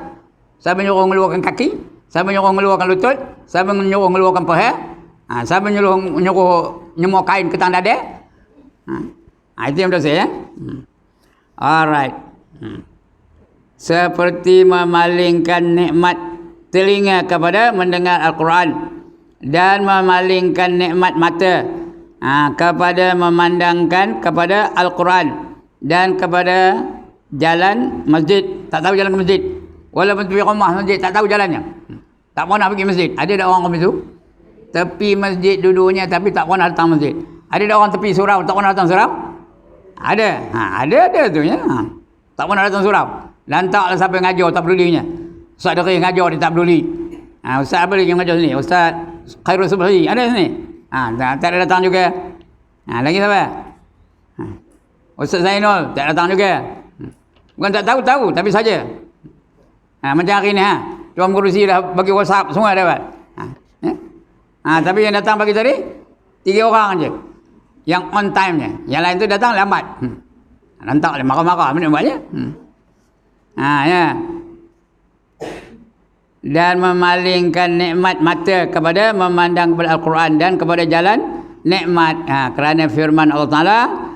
Siapa nyuruh ngeluarkan kaki? Siapa nyuruh ngeluarkan lutut? Siapa nyuruh ngeluarkan paha? Siapa nyuruh nyemur kain ke tang dada? Itu yang berdosa ya. Alright. Seperti memalingkan nikmat telinga kepada mendengar Al-Quran dan memalingkan nikmat mata kepada memandangkan kepada Al-Quran dan kepada jalan masjid. Tak tahu jalan ke masjid. Walaupun tepi rumah masjid, tak tahu jalannya. Tak pernah pergi masjid. Ada tak orang macam tu? Tepi masjid duduknya tapi tak pernah datang masjid. Ada tak orang tepi surau, tak pernah datang surau? Ada. Ada tu ya. Tak pernah datang surau. Lantaklah siapa yang ngajar, tak pedulinya. Ustaz Deri ngajar, dia tak peduli. Ustaz apa lagi yang ngajar sini? Ustaz Khairul Subhi ada sini? Tak ada datang juga. Lagi siapa? Ustaz Zainul tak datang juga. Bukan tak tahu, tapi saja. Macam hari ni Tuan Pengerusi dah bagi WhatsApp semua dapat. Tapi yang datang pagi tadi 3 orang je. Yang on time-nya. Yang lain tu datang lambat. Lantak dia marah-marah mana buatnya. Ya. Dan memalingkan nikmat mata kepada memandang kepada Al-Quran dan kepada jalan nikmat. Kerana firman Allah Ta'ala,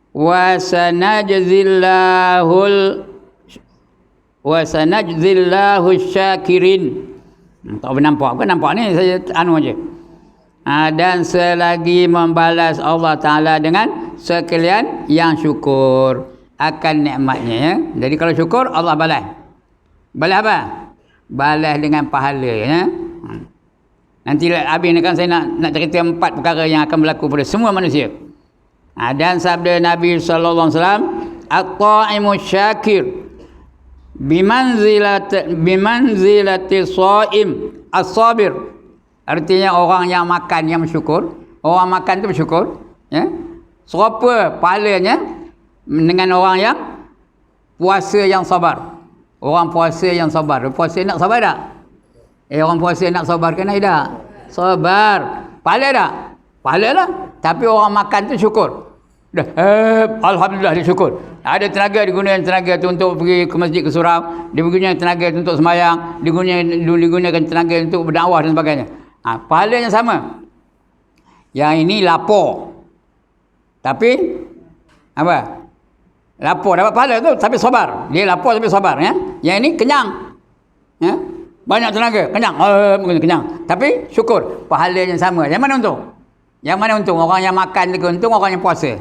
wa sanajzillahu syakirin. Tak nampak apa? Nampak ni saya aja. Dan selagi membalas Allah Ta'ala dengan sekalian yang syukur akan nikmatnya ya. Jadi kalau syukur Allah balas. Balas apa? Balas dengan pahala ya. Nanti habis ni kan saya nak cerita 4 perkara yang akan berlaku pada semua manusia. Dan sabda Nabi sallallahu alaihi wasallam, at-ta'imu syakir bimanzilati shaim as-sabir. Artinya orang yang makan yang bersyukur, orang makan tu bersyukur ya. Serupa pahalanya dengan orang yang puasa yang sabar. Orang puasa yang sabar. Puasa nak sabar tak? Orang puasa nak sabar kena tak? Sabar. Pahala tak? Pahala lah. Tapi orang makan tu syukur. Dah, alhamdulillah dia syukur. Ada tenaga, digunakan tenaga tu untuk pergi ke masjid, ke surau. Digunakan tenaga tu untuk sembahyang. Digunakan tenaga untuk berdakwah dan sebagainya. Pahalanya sama. Yang ini lapar. Tapi apa? Lapar dapat pahala tu tapi sabar. Dia lapar tapi sabar ya. Yang ini kenyang. Ya. Banyak tenaga, kenyang. Kenyang. Tapi syukur, pahalanya sama. Yang mana untung? Yang mana untung? Orang yang makan tu untung, orang yang puasa.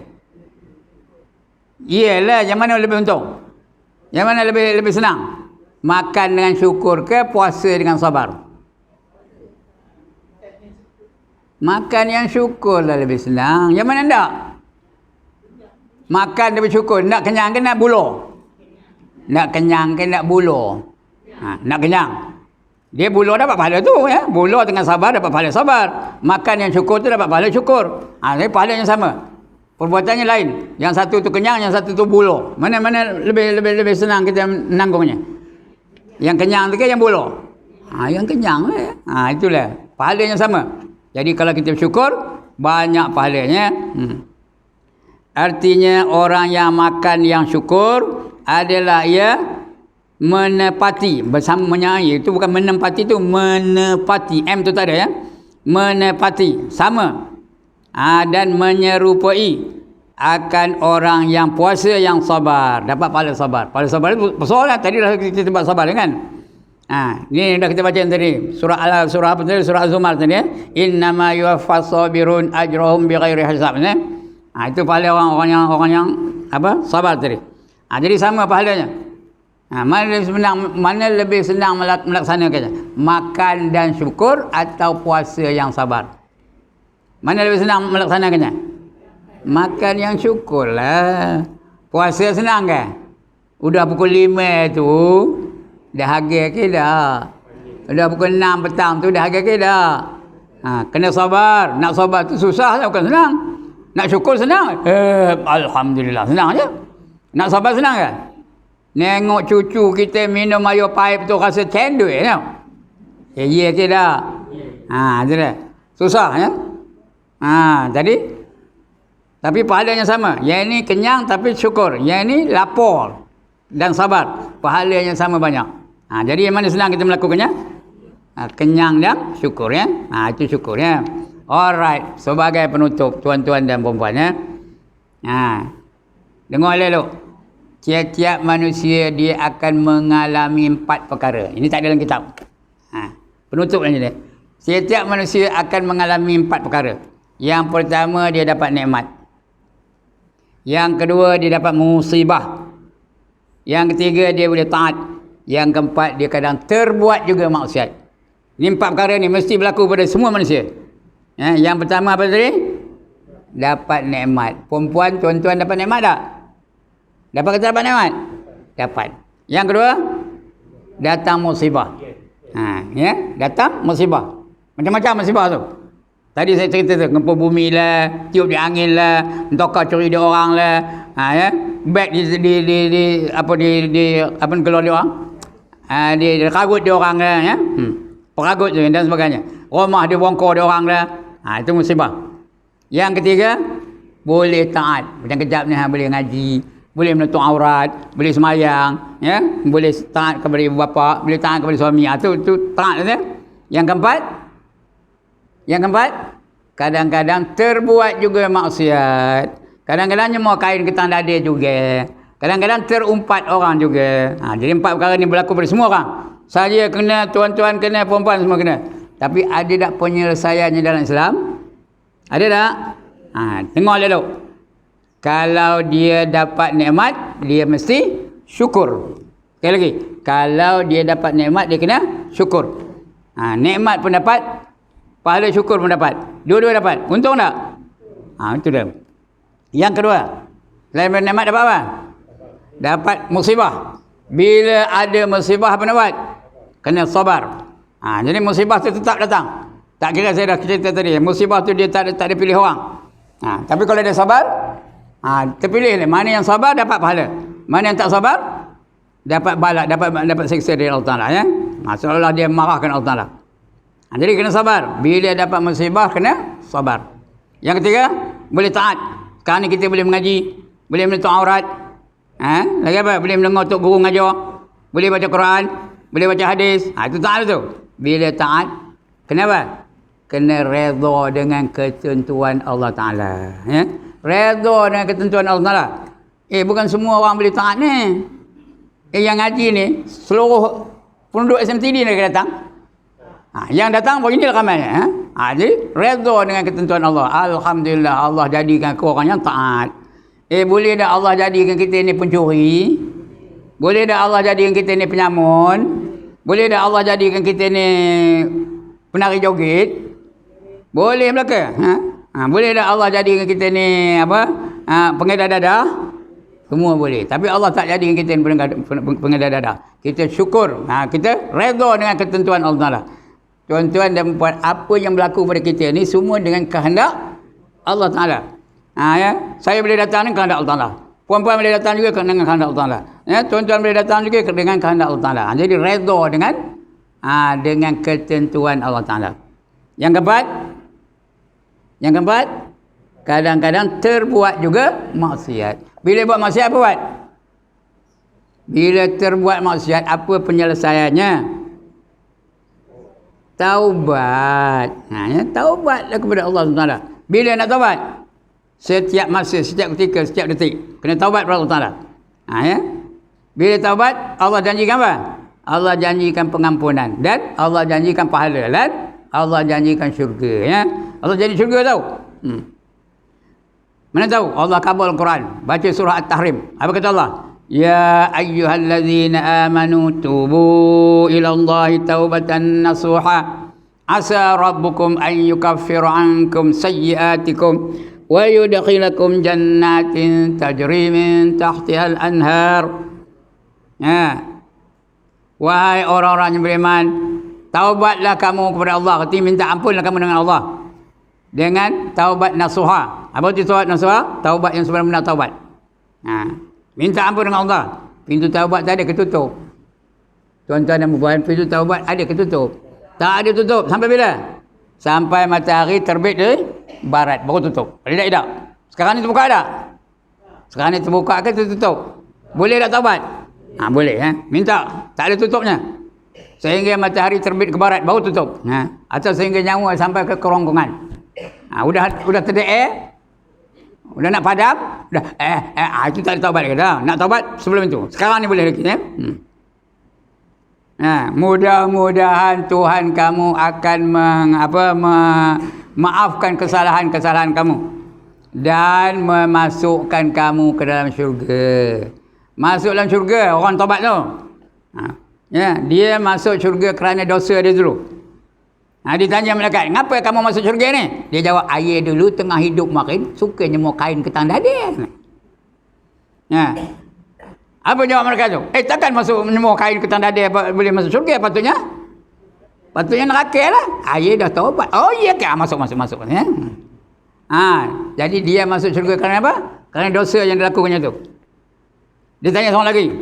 Iyalah, yang mana lebih untung? Yang mana lebih senang? Makan dengan syukur ke puasa dengan sabar? Makan yang syukur lah lebih senang. Yang mana tak? Makan dia bersyukur. Nak kenyang ke nak buluh? Nak kenyang ke nak buluh? Nak kenyang. Dia buluh dapat pahala tu ya. Buluh dengan sabar dapat pahala sabar. Makan yang syukur tu dapat pahala syukur. Tapi pahala yang sama. Perbuatannya lain. Yang satu tu kenyang, yang satu tu buluh. Mana lebih senang kita menanggungnya? Yang kenyang tu ke yang buluh? Yang kenyang lah. Itulah. Pahalanya sama. Jadi kalau kita bersyukur, banyak pahalanya. Artinya orang yang makan yang syukur adalah ia menepati bersamanya. Itu bukan menempati, itu menepati. M tu tak ada ya. Menepati sama. Dan menyerupai akan orang yang puasa yang sabar. Dapat pahala sabar. Pahala sabar itu persoalan. Tadi dah kita sebut sabar kan. Ni dah kita baca tadi. Surah apa tadi? Surah Az-Zumar tadi ya. Innama yuwaffas sabirun ajrahum bighairi hisab. Itu pahala orang yang apa? Sabar tadi. Jadi sama pahalanya. Mana lebih senang melaksanakannya? Makan dan syukur atau puasa yang sabar? Mana lebih senang melaksanakannya? Makan yang syukur lah. Puasa senang kan? Udah pukul 5 tu dah agak ke dah. Udah pukul 6 petang tu dah agak ke dah. Kena sabar. Nak sabar tu susah lah, bukan senang. Nak syukur senang. Alhamdulillah, senang je. Nak sabar senang kan? Nengok cucu kita minum air paip tu rasa cendol tau. Ya ke dah. Tu dah. Susah ya. Jadi tapi pahalanya sama. Yang ini kenyang tapi syukur. Yang ini lapar dan sabar. Pahalanya sama banyak. Jadi yang mana senang kita melakukannya? Kenyang dan syukur ya. Itu syukur ya. Alright, sebagai penutup tuan-tuan dan puan-puan ya. Dengar elok. Tiap-tiap manusia dia akan mengalami 4 perkara. Ini tak ada dalam kitab. Penutup saja dia. Setiap manusia akan mengalami 4 perkara. Yang pertama dia dapat nikmat. Yang kedua dia dapat musibah. Yang ketiga dia boleh taat. Yang keempat dia kadang terbuat juga maksiat. Ini 4 perkara ni mesti berlaku pada semua manusia. Yang pertama apa tadi? Dapat nikmat. Perempuan tuan-tuan dapat nikmat tak? Dapat kita dapat nikmat? Dapat. Yang kedua, datang musibah. Datang musibah. Macam-macam musibah tu. Tadi saya cerita tu, ngepul bumi lah, tiup di angin lah, entokar curi dia orang lah, beg apa keluar dia orang. Dia ragut dia orang lah, peragut tu dan sebagainya. Rumah dia bongkar dia orang lah. Itu musibah. Yang ketiga, boleh taat. Macam kejap ni boleh ngaji, boleh menutup aurat, boleh semayang, boleh taat kepada ibu bapa, boleh taat kepada suami. Itu taat ya. Yang keempat, kadang-kadang terbuat juga maksiat. Kadang-kadang nyemua kain ketang dada juga. Kadang-kadang terumpat orang juga. Jadi 4 perkara ni berlaku pada semua orang. Saya kena, tuan-tuan kena, perempuan semua kena. Tapi ada tak penyelesaiannya dalam Islam? Ada tak? Tengok dulu. Kalau dia dapat nikmat, dia mesti syukur. Sekali lagi, kalau dia dapat nikmat, dia kena syukur. Nikmat pun dapat, pahala syukur pun dapat. Dua-dua dapat. Untung tak? Itu dia. Yang kedua, selain nikmat dapat apa? Dapat musibah. Bila ada musibah apa nak buat? Kena sabar. Jadi musibah tu tetap datang. Tak kira saya dah cerita tadi, musibah tu dia tak ada pilih orang. Tapi kalau dia sabar, terpilih mana yang sabar dapat pahala, mana yang tak sabar dapat balak, dapat siksa dari Allah Taala ya. Seolah-olah dia marahkan Allah Taala. Jadi kena sabar. Bila dapat musibah kena sabar. Yang ketiga, boleh taat. Sekarang ni kita boleh mengaji, boleh menutup aurat. Lagi apa? Boleh mendengar tok guru mengajar, boleh baca Quran, boleh baca hadis. Itu taat tu. Bila taat, kenapa? Kena redha dengan ketentuan Allah Taala ya. Redha dengan ketentuan Allah Taala. Bukan semua orang boleh taat ni. Yang ngaji ni seluruh penduduk SMTD ni datang. Yang datang beginilah ramainya. Jadi redha dengan ketentuan Allah. Alhamdulillah Allah jadikan aku orang yang taat. Boleh dah Allah jadikan kita ni pencuri? Boleh dah Allah jadikan kita ni penyamun? Boleh dah Allah jadikan kita ni penari joget? Boleh belaka? Boleh dah Allah jadikan kita ni pengedar dadah? Semua boleh. Tapi Allah tak jadikan kita ni pengedar dadah. Kita syukur. Kita redha dengan ketentuan Allah Taala. Tuan-tuan dan puan, apa yang berlaku pada kita ni semua dengan kehendak Allah Taala. Saya boleh datang dengan kehendak Allah Taala. Puan-puan boleh datang juga dengan kehendak Allah Taala. Tuan-tuan boleh datang juga dengan kehendak Allah Taala. Jadi redha dengan ketentuan Allah Taala. Yang keempat, kadang-kadang terbuat juga maksiat. Bila buat maksiat apa buat? Bila terbuat maksiat apa penyelesaiannya? Taubat. Taubatlah kepada Allah Taala. Bila nak taubat? Setiap masa, setiap ketika, setiap detik. Kena taubat kepada Allah Taala. Bila taubat, Allah janjikan apa? Allah janjikan pengampunan dan Allah janjikan pahala dan Allah janjikan syurga ya. Allah janji syurga tahu. Mana tahu? Allah kabul Quran. Baca surah At-Tahrim. Apa kata Allah? Ya ayyuhallazina amanu tubu ila Allahi taubatan nasuha asa rabbukum an yukaffira ankum sayyiatikum wa yudkhilakum jannatin tajri min tahtiha al-anhar. Ya. Wahai orang-orang yang beriman, taubatlah kamu kepada Allah. Artinya minta ampunlah kamu dengan Allah dengan taubat nasuha. Apa itu taubat nasuha? Taubat yang sebenar-benar taubat. Minta ampun dengan Allah. Pintu taubat tak ada ketutup. Tuan-tuan dan puan, pintu taubat ada ketutup? Tak ada tutup. Sampai bila? Sampai matahari terbit dari barat baru tutup. Ada tak? Sekarang ni terbuka tak? Sekarang ni terbuka ke tertutup? Boleh tak taubat? Boleh. Minta. Tak ada tutupnya. Sehingga matahari terbit ke barat baru tutup. Atau sehingga nyawa sampai ke kerongkongan. Udah terdekat air. Udah nak padam, itu tak ada taubat dah. Nak taubat sebelum itu. Sekarang ni boleh lagi. Mudah-mudahan Tuhan kamu akan maafkan kesalahan-kesalahan kamu dan memasukkan kamu ke dalam syurga. Masuk dalam syurga orang taubat tu. Dia masuk syurga kerana dosa dia dulu. Ditanya malaikat, "Ngapa kamu masuk syurga ni?" Dia jawab, "Ayah dulu tengah hidup makin suka nyemur kain ketang dada." Apa jawab malaikat tu? Takkan masuk nyemur kain ketang dada boleh masuk syurga patutnya? Patutnya neraka lah. Ayah dah taubat. Oh iya ke? Masuk. Jadi dia masuk syurga kerana apa? Kerana dosa yang dilakukannya tu. Dia tanya seorang lagi,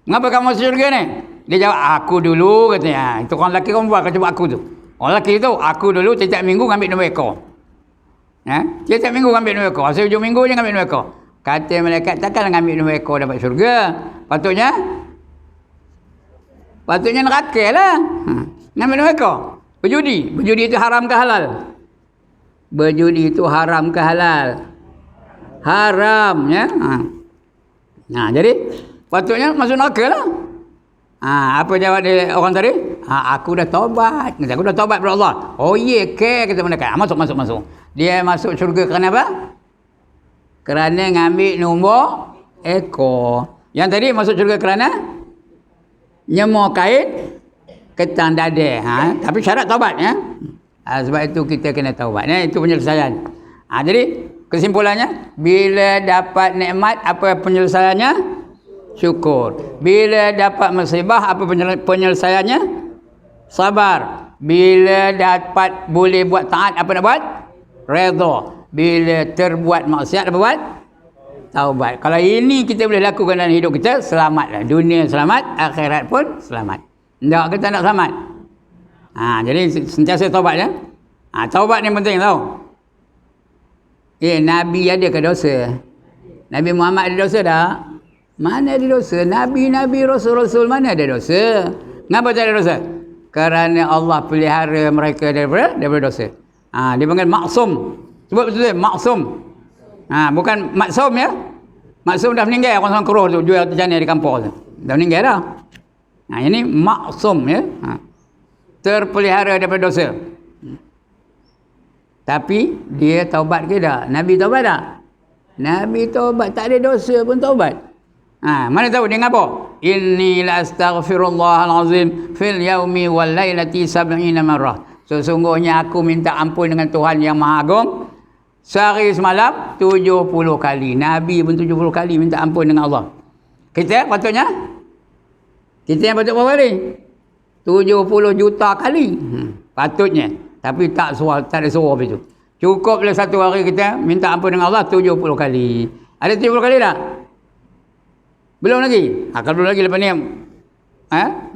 "Ngapa kamu masuk syurga ni?" Dia jawab, "Aku dulu," katanya. Itu orang lelaki orang buat kata aku tu. Orang lelaki tu, aku dulu tiap minggu ngambil 2 ekor. Tiap minggu ngambil 2 ekor. Hasil hujung minggu je ngambil 2 ekor. Kata malaikat, takkan ngambil 2 ekor dapat syurga. Patutnya neraka lah. Ngambil 2 ekor. Berjudi. Berjudi itu haram ke halal? Berjudi itu haram ke halal? Haram, ya. Jadi patutnya masuk neraka lah. Apa jawab dia orang tadi? Aku dah taubat. Aku dah taubat kepada Allah. Oh iya ke? Kata mereka. Masuk. Dia masuk syurga kerana apa? Kerana ngambil nombor ekor. Yang tadi masuk syurga kerana nyemur kain ketang dada. Tapi syarat taubat, ya. Sebab itu kita kena taubat. Itu penyelesaian. Jadi kesimpulannya, bila dapat nikmat, apa penyelesaiannya? Syukur. Bila dapat musibah, apa penyelesaiannya? Sabar. Bila dapat boleh buat taat, apa nak buat? Redha. Bila terbuat maksiat, apa buat? Taubat. Kalau ini kita boleh lakukan dalam hidup kita, selamatlah. Dunia selamat, akhirat pun selamat. Tak, kita nak selamat. Jadi sentiasa taubat, ya. Taubat ni penting tau. Nabi ada ke dosa? Nabi Muhammad ada dosa tak? Mana ada dosa? Nabi-nabi, rasul-rasul mana ada dosa? Kenapa tak ada dosa? Kerana Allah pelihara mereka daripada dosa. Dia panggil maksum. Sebut betul-betul, maksum. Bukan maksum, ya. Maksum dah meninggal, orang Sangkuruh tu jual terjana di kampung tu. Dah meninggal dah. Ini maksum, ya. Terpelihara daripada dosa. Tapi dia taubat ke tak? Nabi taubat tak? Nabi taubat, tak ada dosa pun taubat. Mana tahu dia ngapa? Inni la astaghfirullahal azim fil yaumi wal lailati 70 marrah. Sesungguhnya aku minta ampun dengan Tuhan yang Maha Agung sehari semalam 70 kali. Nabi pun 70 kali minta ampun dengan Allah. Kita patutnya? Kita yang patut berapa kali? 70 juta kali. Patutnya. Tapi tak ada suruh itu. Cukuplah satu hari kita minta ampun dengan Allah 70 kali. Ada 70 kali tak? Belum lagi. Kalau belum lagi lepas ni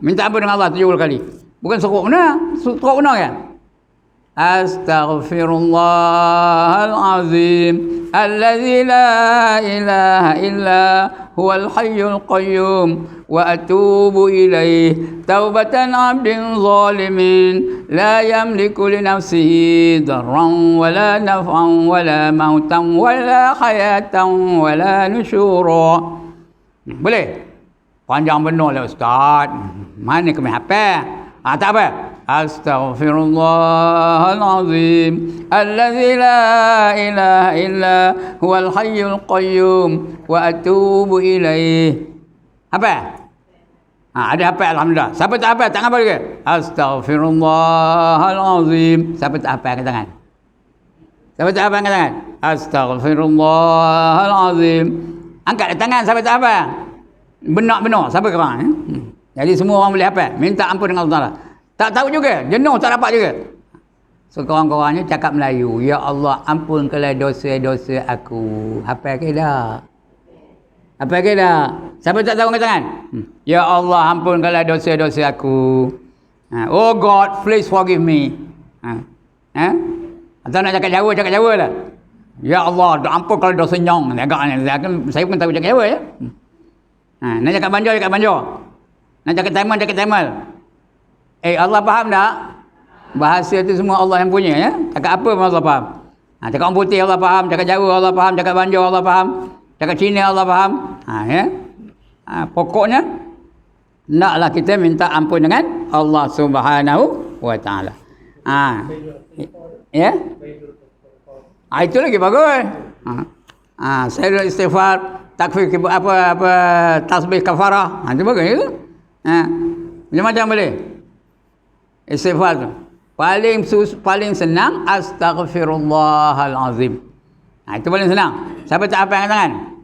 minta ampun dengan Allah 70 kali. Bukan suruh benar. Suruh benar kan? Astaghfirullahal azim allazi la ilaha illa huwal hayyul qayyum wa atubu ilaih taubatan 'abdin zalimin la yamliku li nafsihi darran wala naf'an wala mautan wala hayatan wala nusyura. Boleh? Panjang benar lah Ustaz. Mana kami hafal? Tak apa. Astaghfirullahalazim allazi la ilaha illa huwal hayyul qayyum wa atubu ilaih. Apa? Ada apa alhamdulillah. Siapa tak apa? Tak apa juga. Astaghfirullahalazim. Siapa tak apa angkat tangan? Siapa tak apa angkat tangan? Astaghfirullahalazim. Angkat tangan siapa tak apa? Benar-benar siapa korang? Jadi semua orang boleh apa? Minta ampun dengan Allah Taala. Tak tahu juga, jenuh tak dapat juga. So korang-korangnya cakap Melayu. Ya Allah, ampunkanlah dosa-dosa aku. Hafal ke dah? Hafal ke dah? Siapa tak tahu angkat tangan? Ya Allah, ampunkanlah dosa-dosa aku. Oh God, please forgive me. Atau nak cakap Jawa lah. Ya Allah, ampun kalau dosa nyong. Saya pun tahu cakap Jawa ya. Nak cakap Banjar, Nak cakap Tamil. Allah faham tak? Bahasa tu semua Allah yang punya ya. Cakap apa pun Allah faham. Cakap orang putih Allah faham, cakap Jawa Allah faham, cakap Banjar Allah faham, cakap Cina Allah faham. Ya. Pokoknya naklah kita minta ampun dengan Allah Subhanahu wa taala. Ya. Itu lagi bagus. Saya istighfar, takfir tasbih kafarah. Itu bagus itu. Macam boleh. Istighfar tu. Paling senang astaghfirullahalazim. Itu paling senang. Siapa tak apa angkat tangan?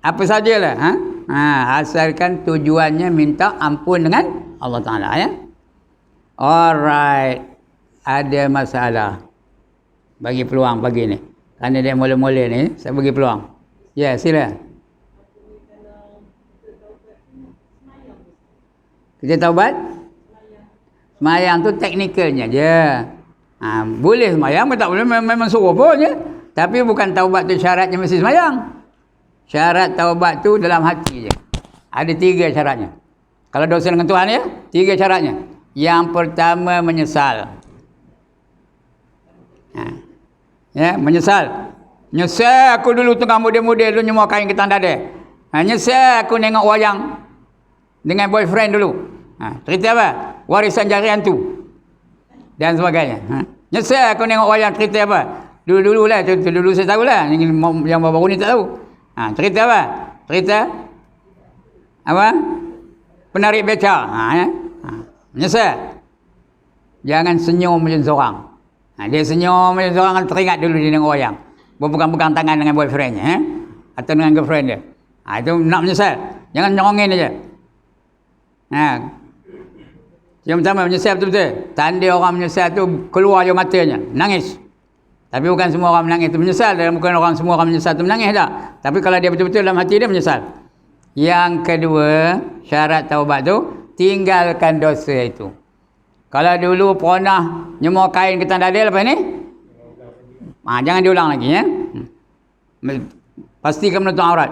Apa sajalah, asalkan tujuannya minta ampun dengan Allah Taala ya. Alright. Ada masalah. Bagi peluang pagi ni. Kerana dia mula-mula ni, saya bagi peluang. Ya, sila. Kita taubat? Semayang tu teknikalnya je. Boleh semayang, tak boleh memang suruh pun je. Tapi bukan taubat tu syaratnya mesti semayang. Syarat taubat tu dalam hati je. Ada 3 syaratnya. Kalau dosa dengan Tuhan ya, 3 syaratnya. Yang pertama menyesal. Menyesal. Nyesal aku dulu tengah muda-muda dulu nyemua kain ketan dada. Nyesal aku nengok wayang dengan boyfriend dulu. Cerita apa? Warisan jari hantu. Dan sebagainya. Nyesal aku nengok wayang, cerita apa? Dulu-dulu lah. Dulu saya tahu lah. Yang baru ni tak tahu. Cerita apa? Cerita apa? Penarik beca. Nyesal. Jangan senyum macam seorang. Dia senyum macam seorang, teringat dulu dia nengok wayang. Berpegang-pegang tangan dengan boyfriendnya. Atau dengan girlfriend dia. Itu nak menyesal. Jangan nyongongin aja. Yang pertama menyesal betul-betul. Tanda orang menyesal tu keluar je matanya, nangis. Tapi bukan semua orang menangis tu menyesal, dan bukan orang semua orang menyesal tu menangis tak. Tapi kalau dia betul-betul dalam hati dia menyesal. Yang kedua, syarat taubat tu tinggalkan dosa itu. Kalau dulu pernah nyemur kain ketan dada, lepas ni jangan diulang lagi ya. Pastikan menutup aurat.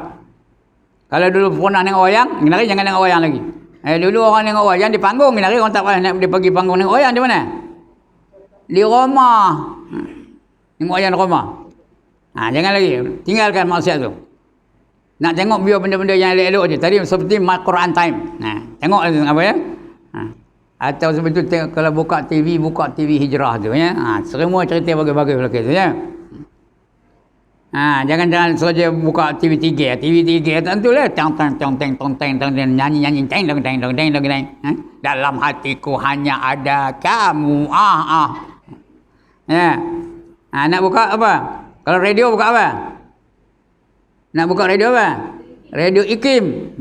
Kalau dulu pernah tengok wayang, jangan tengok wayang lagi. Dulu orang tengok wayang di panggung, orang tak pernah dia pergi panggung tengok wayang di mana? Di rumah. Tengok wayang di rumah. Jangan lagi. Tinggalkan maksiat tu. Nak tengok biar benda-benda yang elok-elok je. Tadi seperti Quran time. Tengok apa ya? Atau seperti tu kalau buka TV Hijrah tu ya. Semua cerita bagus-bagus belakang tu ya. Jangan saja buka TV 3 tentulah tong nyanyi teng dalam hatiku hanya ada kamu ya. Nak buka apa? Kalau radio buka apa? Nak buka radio apa? Radio Ikim.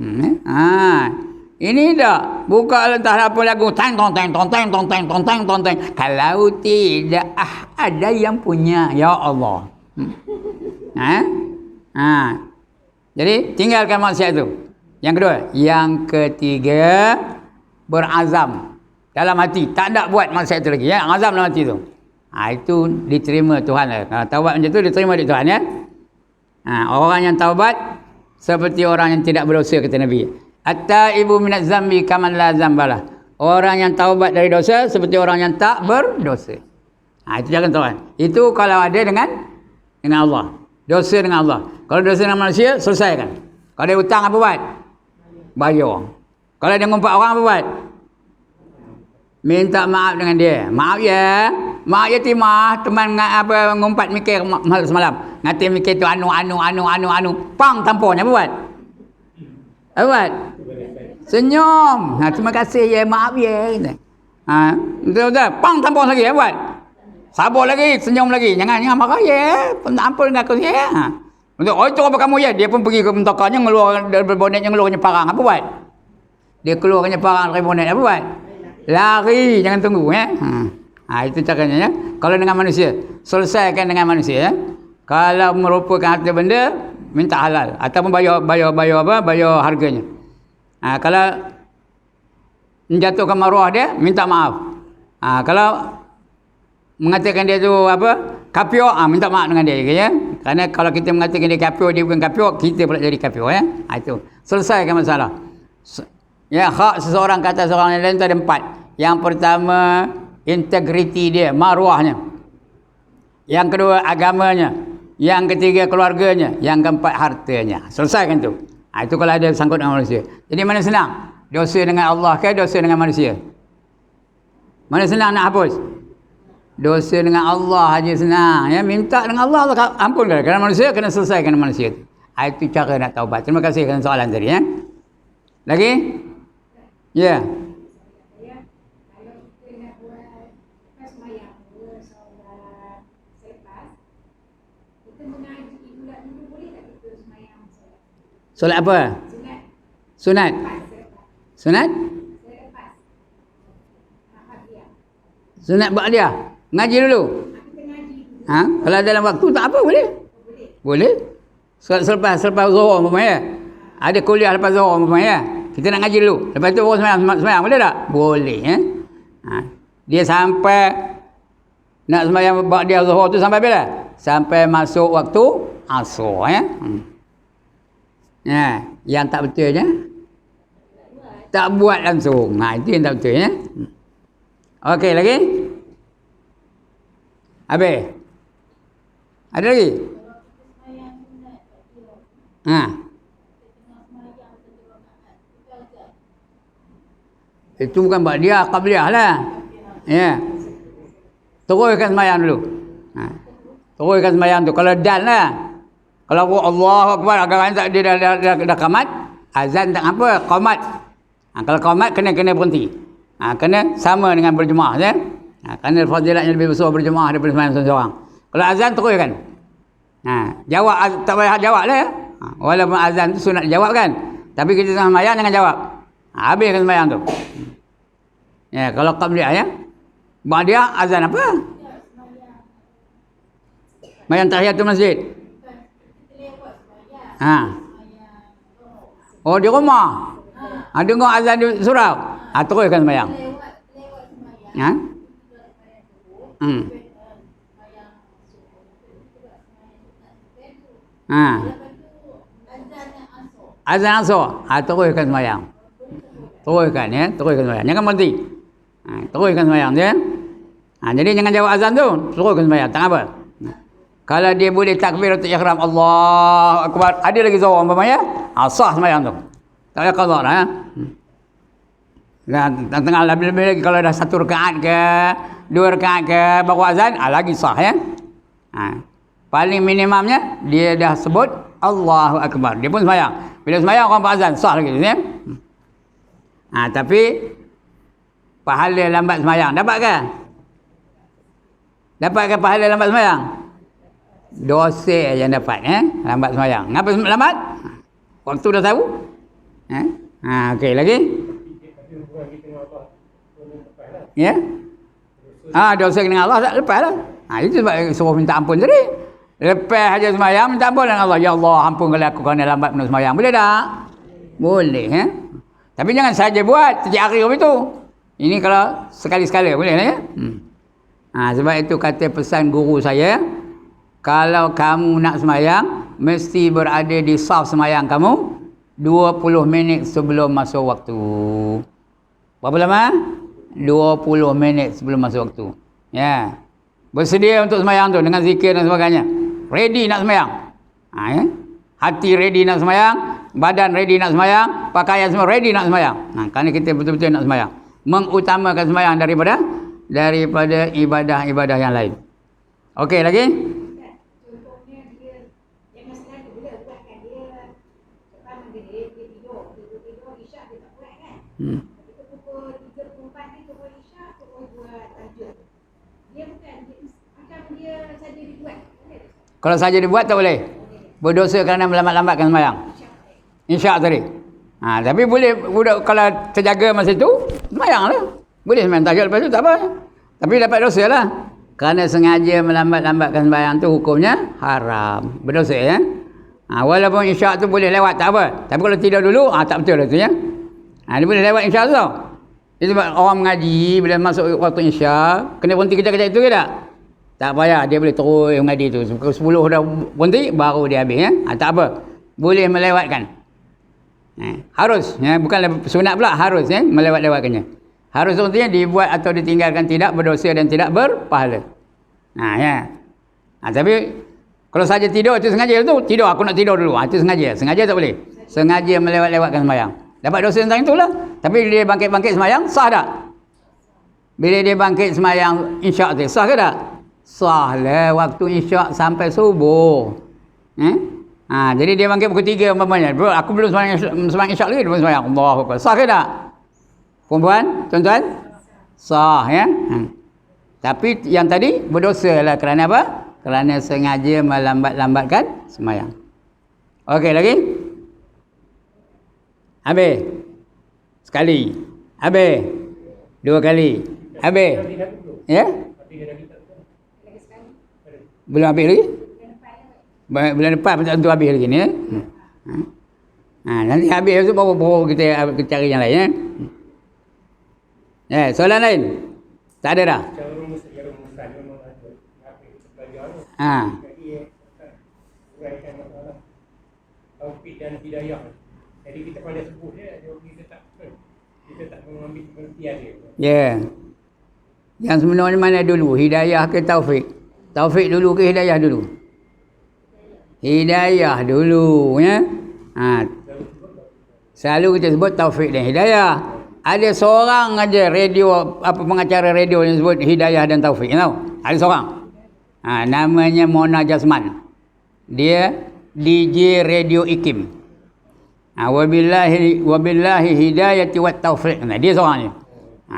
Ini dah buka entah apa lagu teng. Kalau tidak ada yang punya, ya Allah. Jadi tinggalkan maksiat itu. Yang kedua, yang ketiga berazam dalam hati, tak nak buat maksiat itu lagi ya. Azam dalam hati itu. Itu diterima Tuhan lah. Kalau taubat macam itu diterima di Tuhan ya. Orang yang taubat seperti orang yang tidak berdosa, kata Nabi. At-taibu minaz zambi kaman la zambalah. Orang yang taubat dari dosa seperti orang yang tak berdosa. Itu jangan Tuhan. Itu kalau ada dengan Allah. Dosa dengan Allah. Kalau dosa dengan manusia, selesaikan. Kalau dia hutang apa buat? Bayar. Kalau dia ngumpat orang apa buat? Minta maaf dengan dia. Maaf ya. Maaf ya Timah, teman apa ngumpat mikir semalam. Ngati mikir tu anu. Pang tampornya apa buat? Apa buat? Senyum. Terima kasih ya, maaf ya. Betul. Pang tampor lagi apa buat? Sabar lagi, senyum lagi. Jangan marah ya. Ampun dengan aku ya. Untuk itu apa kamu ya? Dia pun pergi ke mentokannya, ngeluar dari bonetnya, ngeluarnya parang. Apa buat? Dia keluarnya parang dari bonet. Apa buat? Lari, jangan tunggu ya. Itu caranya ya. Kalau dengan manusia, selesaikan dengan manusia ya. Kalau merupakan harta benda, minta halal ataupun bayar harganya. Kalau menjatuhkan maruah dia, minta maaf. Kalau mengatakan dia tu kafir, minta maaf dengan dia ya. Kerana kalau kita mengatakan dia kafir, dia bukan kafir, kita pula jadi kafir ya. Itu selesaikan masalah. Ya, hak seseorang kata seorang yang lain tu ada 4. Yang pertama, integriti dia, maruahnya. Yang kedua, agamanya. Yang ketiga, keluarganya. Yang keempat, hartanya. Selesaikan tu. Itu kalau ada sangkut dengan manusia. Jadi mana senang? Dosa dengan Allah ke dosa dengan manusia? Mana senang nak hapus? Dosa dengan Allah aja senang. Ya, minta dengan Allah ampunkan. Kerana manusia kena selesaikan dengan manusia. Itu cara nak taubat. Terima kasih kerana soalan tadi ya. Lagi? Ya. Solat apa? Sunat. Sunat? Sunat ba'diyah. Ngaji dulu. Kalau dalam waktu tak apa boleh. Boleh. Selepas zuhur umpamanya. Ada kuliah lepas zuhur umpamanya. Kita nak ngaji dulu. Lepas tu baru sembahyang boleh tak? Boleh ya. Dia sampai nak sembahyang ba'diyah zuhur tu sampai bila? Sampai masuk waktu asar ya. Yang tak betulnya tak buat langsung. Itu yang tak betul ya. Okey lagi? Habis? Ada lagi? Itu bukan ba'diyah, qabliyah lah. Ya. Teruskan sembahyang dulu. Teruskan sembahyang tu. Kalau dan lah. Kalau Allahu Akbar, agak tak dia dah qamat, azan tak apa, qamat. Kalau qamat kena berhenti. Kena sama dengan berjemaah ya. Kerana fadilatnya lebih besar berjemaah daripada sembahyang seorang-seorang. Kalau azan teruskan. Jawab tak payah jawab lah ya. Walaupun azan tu sunat jawab kan. Tapi kita sembahyang jangan jawab. Habiskan sembahyang tu. Ya, kalau qabliyah ya. Ba'diyah azan apa? Sembahyang tahiyatul masjid. Oh di rumah. Dengar azan di surau. Teruskan sembahyang. Azan asar. Teruskan sembahyang. Teruskan ya, teruskan sembahyang. Jangan berhenti. Teruskan sembahyang ya. Jadi jangan jawab azan tu, teruskan sembahyang. Tak apa. Kalau dia boleh takbiratul ihram, Allahu Akbar, ada lagi zuhur umpamanya, sah sembahyang tu. Tak payah qada dah ya. Dan tengah lebih-lebih lagi kalau dah 1 rakaat ke, 2 rakaat ke baru azan, lagi sah ya. Paling minimumnya dia dah sebut Allahu Akbar, dia pun sembahyang. Bila sembahyang orang azan, sah lagi ya. Tapi pahala lambat sembahyang dapat ke? Dapat ke pahala lambat sembahyang? Dosa yang dapat lambat sembahyang. Kenapa lambat? Waktu dah tahu. Okey lagi. Ya. Dosa dengan Allah tak lepas lah. Itu sebab suruh minta ampun tadi. Lepas aja sembahyang minta ampun dengan Allah. Ya Allah, ampunkanlah aku kerana lambat menulis sembahyang. Boleh tak? Boleh Tapi jangan saja buat setiap hari itu. Ini kalau sekali-sekala boleh lah ya. Sebab itu kata pesan guru saya, kalau kamu nak sembahyang, mesti berada di saf sembahyang kamu 20 minit sebelum masuk waktu. Berapa lama? 20 minit sebelum masuk waktu. Ya. Bersedia untuk sembahyang tu dengan zikir dan sebagainya. Ready nak sembahyang. Hati ready nak sembahyang, badan ready nak sembahyang, pakaian semua ready nak sembahyang. Kerana kita betul-betul nak sembahyang. mengutamakan sembahyang daripada ibadah-ibadah yang lain. Okey lagi? Contohnya dia yang masalah tu bila buatkan dia pertama dia tidur isyak dia tak buat kan. Tapi tu pukul 3.4 ni pukul isyak pukul 2 tahajud. Dia bukan macam dia saja dibuat. Kalau saja dibuat tak boleh. Berdosa kerana melambat-lambatkan sembahyang. Isyak tadi. Tapi boleh budak kalau terjaga masa tu sembahyanglah. Boleh sembahyang tahajud lepas tu tak apa. Tapi dapat dosa lah. Kerana sengaja melambat-lambatkan sembahyang tu hukumnya haram. Berdosa ya. Walaupun isyak tu boleh lewat tak apa. Tapi kalau tidur dulu tak betul lah tu ya. Dia boleh lewat isyak tu. Itu sebab orang mengaji bila masuk waktu isyak kena berhenti kejap-kejap itu ke tak? Tak payah, dia boleh terus mengaji tu. Pukul 10 dah berhenti baru dia habis ya. Tak apa. Boleh melewatkan. Harus ya, bukan sunat pula, harus ya melewat-lewatkannya. Harus artinya dibuat atau ditinggalkan tidak berdosa dan tidak berpahala. Ya. Tapi kalau saja tidur itu sengaja tu, tidur aku nak tidur dulu. Itu sengaja. Sengaja tak boleh. Sengaja melewat-lewatkan sembahyang. Dapat dosa tentang itulah. Tapi bila dia bangkit-bangkit sembahyang, sah tak? Bila dia bangkit sembahyang isyak tu, sah ke tak? Sah lah waktu isyak sampai subuh. Jadi dia bangkit pukul 3 umpamanya. Bro, aku belum sembahyang isyak lagi, belum sembahyang. Allahu Akbar. Sah ke tak? Perempuan, tuan-tuan? Sah ya. Tapi yang tadi berdosa lah kerana apa? Kerana sengaja melambat-lambatkan sembahyang. Okey lagi? Habis. Sekali. Habis. 2 kali. Habis. Ya? Belum habis lagi? Bulan depan pun tak tentu habis lagi ni ya. Nanti habis tu baru kita cari yang lain ya. Soalan lain? Tak ada dah? Taufik dan hidayah. Jadi kita pada sebut dia kita tak mengambil pengertian dia. Ya. Yang sebenarnya mana dulu? Hidayah ke taufik? Taufik dulu ke hidayah dulu? Hidayah dulu ya. Selalu kita sebut taufik dan hidayah. Ada seorang aja radio pengacara radio yang sebut hidayah dan taufik, tahu? Ada seorang. Namanya Mona Jasman. Dia DJ Radio Ikim. Wabillahi hidayati wat taufiq. Dia seorang ni.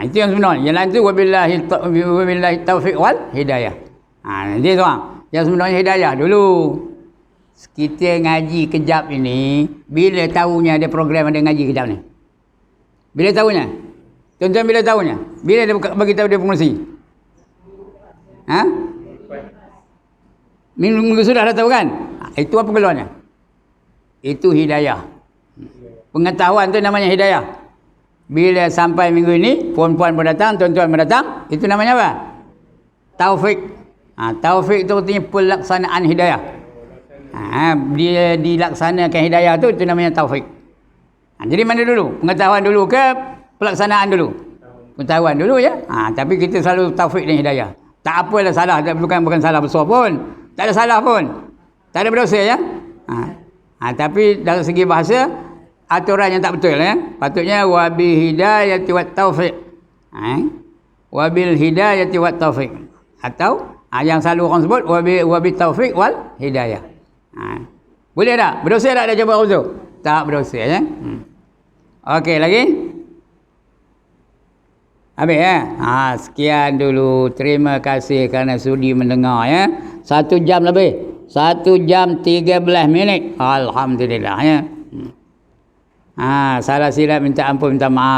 Itu yang sebenarnya. Yang lain tu wabillahi taufiq wal hidayah. Dia seorang. Yang sebenarnya hidayah dulu. Kita ngaji kejap ini, bila tahunya ada program ada ngaji kejap ni? Bila tahunya? Tuan-tuan bila tahunya? Bila dia bagi tahu dia pengurusi? Minggu sudah dah tahu kan? Itu apa keluarnya? Itu hidayah. Pengetahuan tu namanya hidayah. Bila sampai minggu ini, puan-puan berdatang, tuan-tuan berdatang, itu namanya apa? Taufik. Taufik itu artinya pelaksanaan hidayah. Dia dilaksanakan hidayah tu, itu namanya taufik. Jadi mana dulu? Pengetahuan dulu ke pelaksanaan dulu? Pengetahuan dulu ya. Tapi kita selalu taufik dan hidayah. Tak apalah salah, bukan salah besar pun. Tak ada salah pun. Tak ada berdosa ya. Tapi dari segi bahasa aturan yang tak betul ya. Patutnya wabil hidayati wat taufik. Wabil hidayati wat taufik. Atau yang selalu orang sebut wabil taufik wal hidayah. Boleh tak? Berdosa tak dia jawab tu? Tak berdosa ya. Okey lagi? Habis ya? Sekian dulu. Terima kasih kerana sudi mendengar ya. 1 jam lebih. 1 jam 13 minit. Alhamdulillah ya. Salah silap minta ampun, minta maaf.